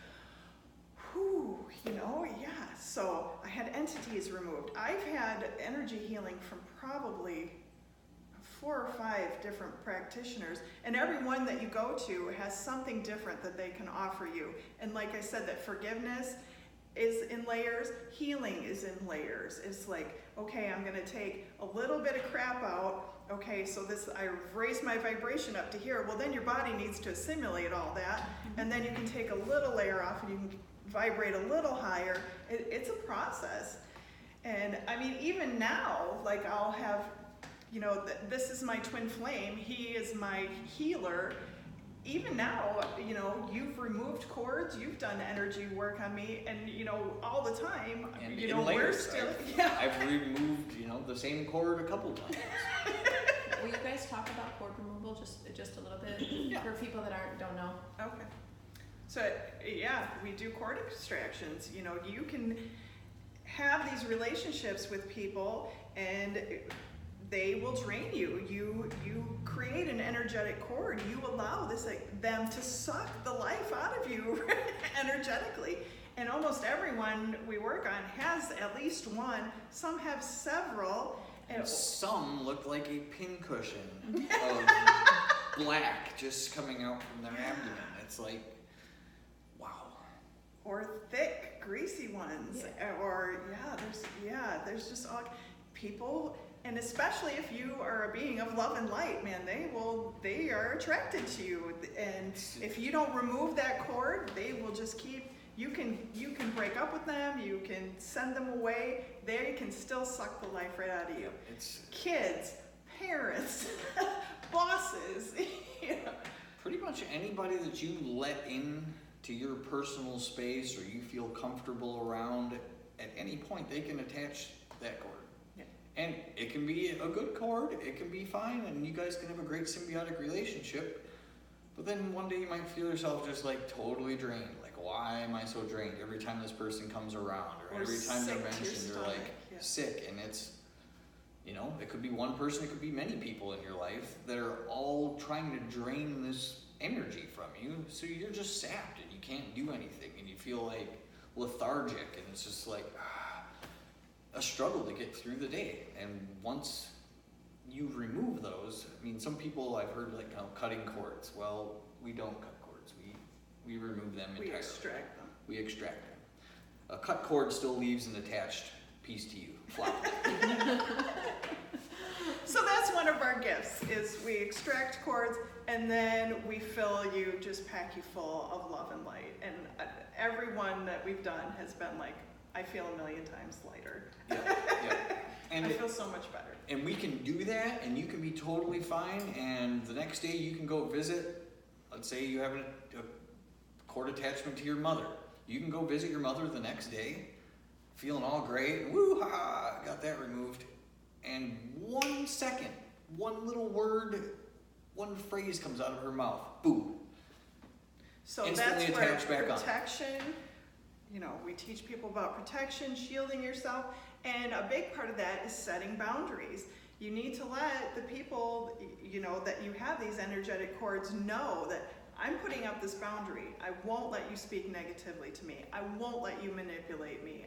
S1: whew, you know, yeah. So I had entities removed. I've had energy healing from probably 4 or 5 different practitioners, and every one that you go to has something different that they can offer you. And like I said, that forgiveness is in layers, healing is in layers. It's like, okay, I'm gonna take a little bit of crap out. Okay, so this, I've raised my vibration up to here. Well, then your body needs to assimilate all that, and then you can take a little layer off and you can vibrate a little higher. It's a process. And I mean, even now, like I'll have, you know, this is my twin flame. He is my healer. Even now, you know, you've removed cords, you've done energy work on me, and you know, all the time,
S2: And
S1: you know,
S2: layers,
S1: we're still,
S2: I've removed, you know, the same cord a couple times.
S4: Will you guys talk about cord removal just a little bit
S1: Yeah.
S4: for people that don't know?
S1: Okay. So yeah, we do cord extractions. You know, you can have these relationships with people and they will drain you. You create an energetic cord. You allow this, like, them to suck the life out of you energetically. And almost everyone we work on has at least one. Some have several.
S2: And some look like a pincushion of black just coming out from their abdomen. It's like, wow.
S1: Or thick, greasy ones.
S4: Yeah.
S1: Or there's just all people. And especially if you are a being of love and light, man, they are attracted to you. And if you don't remove that cord, they will just keep, you can break up with them, you can send them away, they can still suck the life right out of you.
S2: It's
S1: Kids, parents, bosses, you know.
S2: pretty much anybody that you let in to your personal space or you feel comfortable around, at any point they can attach that cord. And it can be a good cord, it can be fine, and you guys can have a great symbiotic relationship. But then one day you might feel yourself just like totally drained. Like, why am I so drained every time this person comes around? Or every time they're
S1: sick to your
S2: mentioned, you're
S1: stomach,
S2: like
S1: yeah.
S2: sick. And it's, you know, it could be one person, it could be many people in your life that are all trying to drain this energy from you. So you're just sapped and you can't do anything. And you feel like lethargic. And it's just like, a struggle to get through the day. And once you remove those, I mean, some people I've heard like, cutting cords. Well, we don't cut cords. We remove them entirely.
S1: We extract them.
S2: We extract them. A cut cord still leaves an attached piece to you. Flat.
S1: So that's one of our gifts. gifts is we extract cords and then we just pack you full of love and light. And everyone that we've done has been like, I feel a million times lighter.
S2: Yeah. And
S1: I feel so much better.
S2: And we can do that, and you can be totally fine, and the next day you can go visit, let's say you have a cord attachment to your mother. You can go visit your mother the next day, feeling all great, woo-ha, got that removed. And 1 second, one little word, one phrase comes out of her mouth, boom.
S1: So
S2: Instantly
S1: that's where
S2: attached back on.
S1: protection, we teach people about protection, shielding yourself, and a big part of that is setting boundaries. You need to let the people, that you have these energetic cords know that I'm putting up this boundary. I won't let you speak negatively to me. I won't let you manipulate me.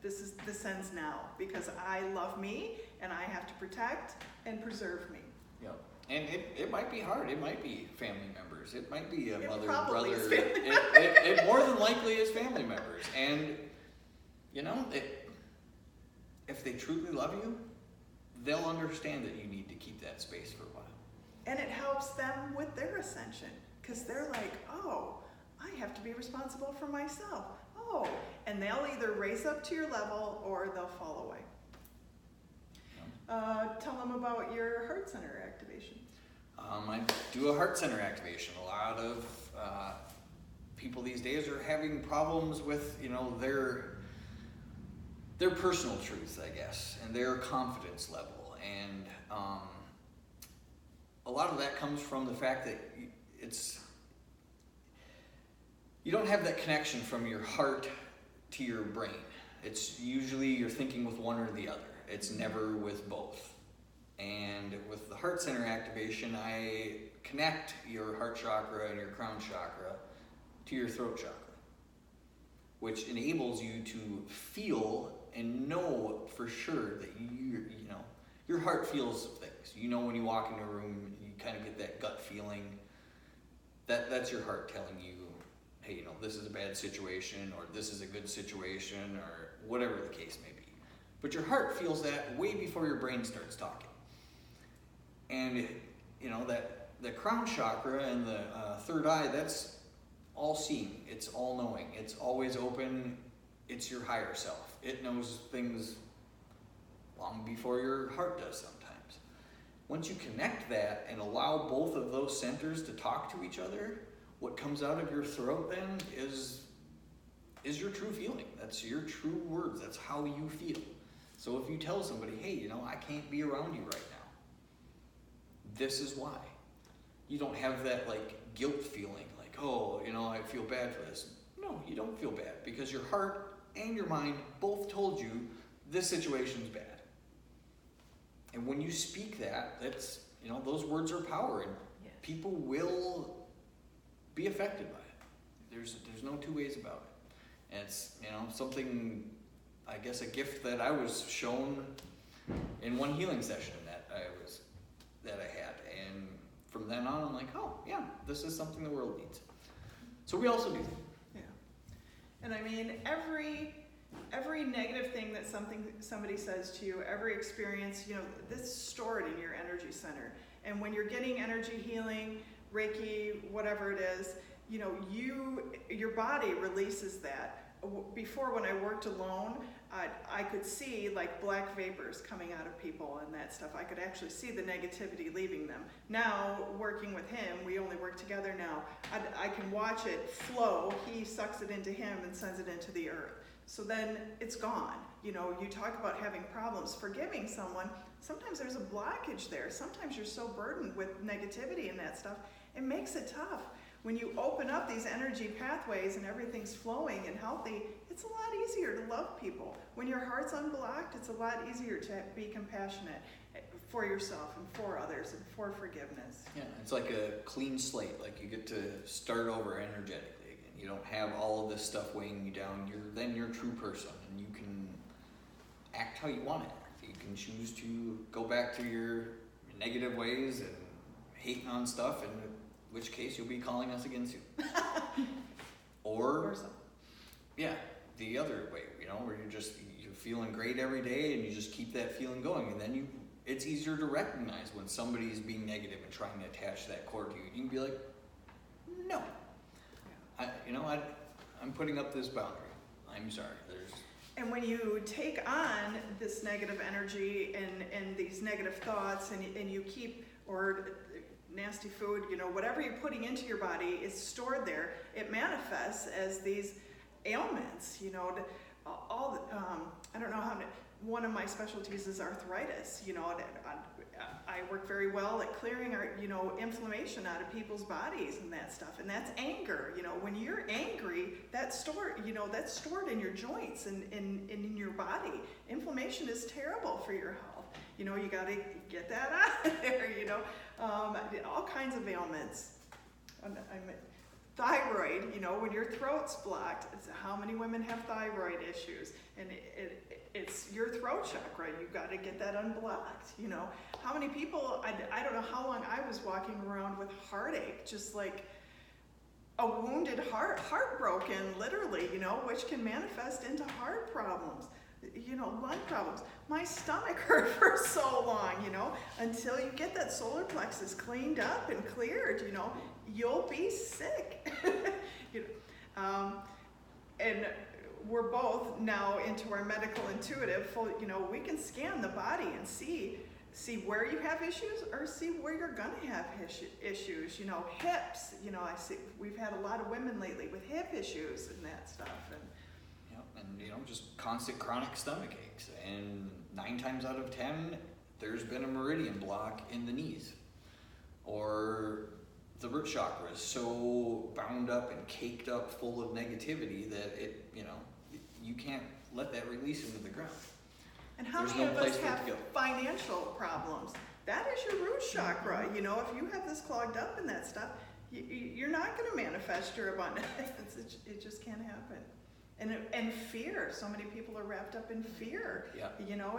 S1: This ends now because I love me and I have to protect and preserve me.
S2: Yeah. And it might be hard. It might be family members. It might be a
S1: It
S2: mother,
S1: probably
S2: brother.
S1: is family
S2: It more than likely is family members. And, if they truly love you, they'll understand that you need to keep that space for a while.
S1: And it helps them with their ascension because they're like, oh, I have to be responsible for myself. Oh, and they'll either raise up to your level or they'll fall away. Tell them about your heart center activation.
S2: I do a heart center activation. A lot of people these days are having problems with, their personal truth, I guess, and their confidence level. And a lot of that comes from the fact that you don't have that connection from your heart to your brain. It's usually you're thinking with one or the other. It's never with both. And with the heart center activation, I connect your heart chakra and your crown chakra to your throat chakra, which enables you to feel and know for sure that your heart feels things. When you walk into a room, you kind of get that gut feeling. That's your heart telling you, hey, this is a bad situation, or this is a good situation, or whatever the case may be. But your heart feels that way before your brain starts talking. And that the crown chakra and the third eye, that's all seeing. It's all knowing. It's always open. It's your higher self. It knows things long before your heart does sometimes. Once you connect that and allow both of those centers to talk to each other, what comes out of your throat then is your true feeling. That's your true words. That's how you feel. So if you tell somebody, hey, I can't be around you right now, this is why. You don't have that guilt feeling like, oh, I feel bad for this. No, you don't feel bad because your heart and your mind both told you this situation's bad. And when you speak that's, those words are power, and people will be affected by it. There's no two ways about it. And it's, something, I guess, a gift that I was shown in one healing session that I had. And from then on, I'm like, oh, yeah, this is something the world needs. So we also do that.
S1: Yeah. And I mean, every negative thing that somebody says to you, every experience, this is stored in your energy center. And when you're getting energy healing, Reiki, whatever it is, your body releases that. Before, when I worked alone, I could see black vapors coming out of people and that stuff. I could actually see the negativity leaving them. Now, working with him, we only work together now, I can watch it flow. He sucks it into him and sends it into the earth. So then it's gone. You talk about having problems forgiving someone. Sometimes there's a blockage there. Sometimes you're so burdened with negativity and that stuff. It makes it tough. When you open up these energy pathways and everything's flowing and healthy, it's a lot easier to love people. When your heart's unblocked, it's a lot easier to be compassionate for yourself and for others and for forgiveness.
S2: Yeah, it's like a clean slate. You get to start over energetically again. You don't have all of this stuff weighing you down. You're your true person, and you can act how you want to act. You can choose to go back to your negative ways and hating on stuff, and in which case you'll be calling us again soon. Or
S1: so.
S2: Yeah, the other way, where you're feeling great every day and you just keep that feeling going, and then it's easier to recognize when somebody's being negative and trying to attach that cord to you. You can be like, no. I'm putting up this boundary. I'm sorry.
S1: And when you take on this negative energy and these negative thoughts and you keep, or nasty food, whatever you're putting into your body is stored there, it manifests as these ailments, I don't know how to, one of my specialties is arthritis, I work very well at clearing inflammation out of people's bodies and that stuff, and that's anger. When you're angry, that's stored in your joints and in your body. Inflammation is terrible for your health. You got to get that out of there. All kinds of ailments. Thyroid. When your throat's blocked, it's how many women have thyroid issues, and it's your throat chakra. You've got to get that unblocked. How many people, I don't know how long I was walking around with heartache, just like a wounded heart, heartbroken, literally, which can manifest into heart problems, lung problems. My stomach hurt for so long, until you get that solar plexus cleaned up and cleared, you'll be sick. And we're both now into our medical intuitive, we can scan the body and see where you have issues or see where you're gonna have issues. Hips, I see we've had a lot of women lately with hip issues and that stuff.
S2: And just constant chronic stomach aches. And 9 times out of 10, there's been a meridian block in the knees. Or the root chakra is so bound up and caked up full of negativity that you can't let that release into the ground.
S1: And how many of us have financial problems? That is your root chakra. If you have this clogged up and that stuff, you're not going to manifest your abundance. It just can't happen. And fear. So many people are wrapped up in fear.
S2: Yeah.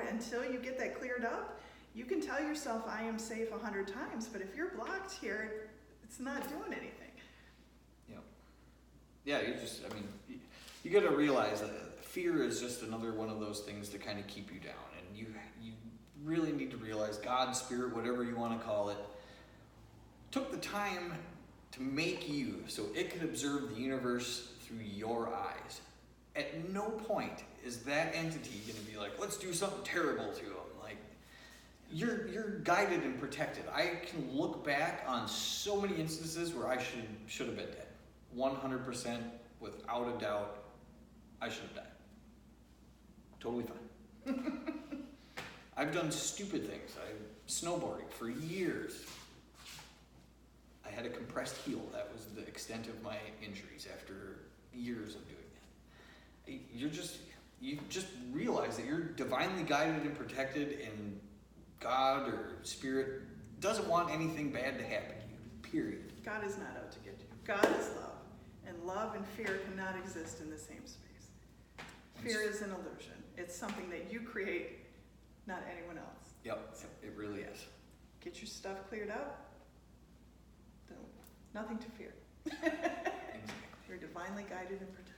S1: Until you get that cleared up, you can tell yourself, I am safe 100 times. But if you're blocked here, it's not doing anything.
S2: Yeah, you got to realize that fear is just another one of those things to kind of keep you down. And you really need to realize God, Spirit, whatever you want to call it, took the time to make you so it could observe the universe through your eyes. At no point is that entity going to be like, let's do something terrible to him. Like, you're guided and protected. I can look back on so many instances where I should have been dead. 100%, without a doubt, I should have died. Totally fine. I've done stupid things. I snowboarding for years. I had a compressed heel. That was the extent of my injuries after years of doing that. You just realize that you're divinely guided and protected, and God or Spirit doesn't want anything bad to happen to you, period.
S1: God is not out to get you. God is love, and love and fear cannot exist in the same space. Fear is an illusion. It's something that you create, not anyone else.
S2: Yep, it really is.
S1: Get your stuff cleared up. Nothing to fear.
S2: Exactly.
S1: You're divinely guided and protected.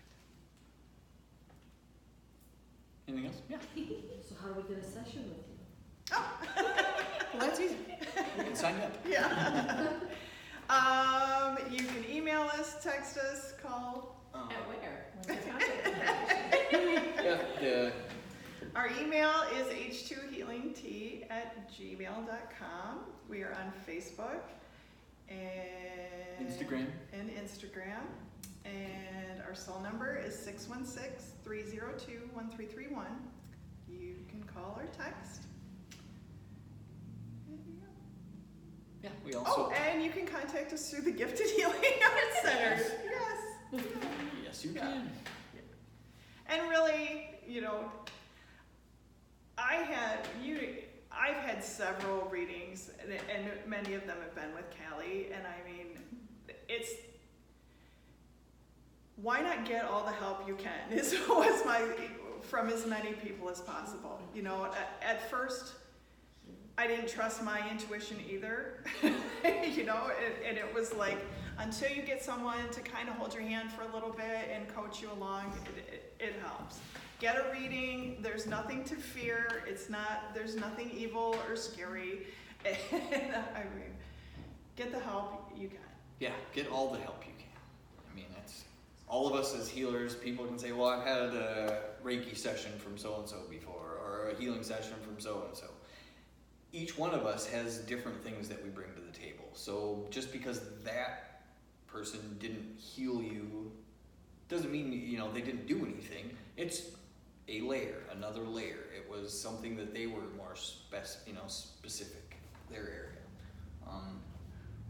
S2: Anything else? Yeah.
S5: So how do we get a session with you?
S1: Oh.
S2: Well, that's easy. You can sign up.
S1: Yeah. You can email us, text us, call.
S4: At where? What's your contact information?
S2: Yeah.
S1: Our email is h2healingt@gmail.com. We are on Facebook and
S2: Instagram.
S1: And our cell number is 616-302-1331. You can call or text.
S2: Yeah, we also.
S1: Oh, and you can contact us through the Gifted Healing Arts Center. Yes.
S2: Yes, you can.
S1: And really, I've had several readings, and many of them have been with Callie, and why not get all the help you can from as many people as possible. At first, I didn't trust my intuition either, and it was like, until you get someone to kind of hold your hand for a little bit and coach you along, it helps. Get a reading. There's nothing to fear. There's nothing evil or scary. And I mean, get the help you can.
S2: Yeah, get all the help you can. I mean, that's all of us as healers. People can say, well, I've had a Reiki session from so-and-so before, or a healing session from so-and-so. Each one of us has different things that we bring to the table. So just because that person didn't heal you doesn't mean, they didn't do anything. It's a layer, another layer. It was something that they were more specific, their area.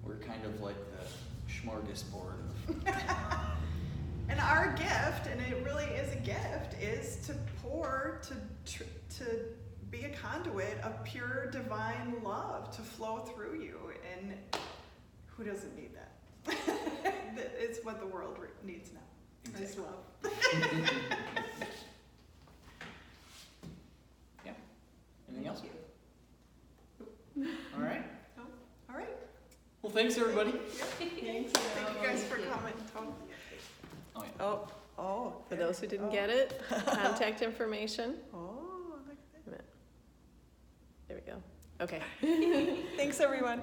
S2: We're kind of like the smorgasbord of
S1: And our gift, and it really is a gift, is to pour, to be a conduit of pure divine love to flow through you. And who doesn't need that? It's what the world needs now. Is love.
S2: Yeah. Anything else?
S1: You.
S2: All right.
S1: All right.
S2: Well, thanks everybody.
S1: Thank you guys for coming.
S2: Oh yeah.
S1: Oh.
S4: For those who didn't get it, contact information.
S1: Oh, look at that.
S4: There we go. Okay.
S1: Thanks, everyone.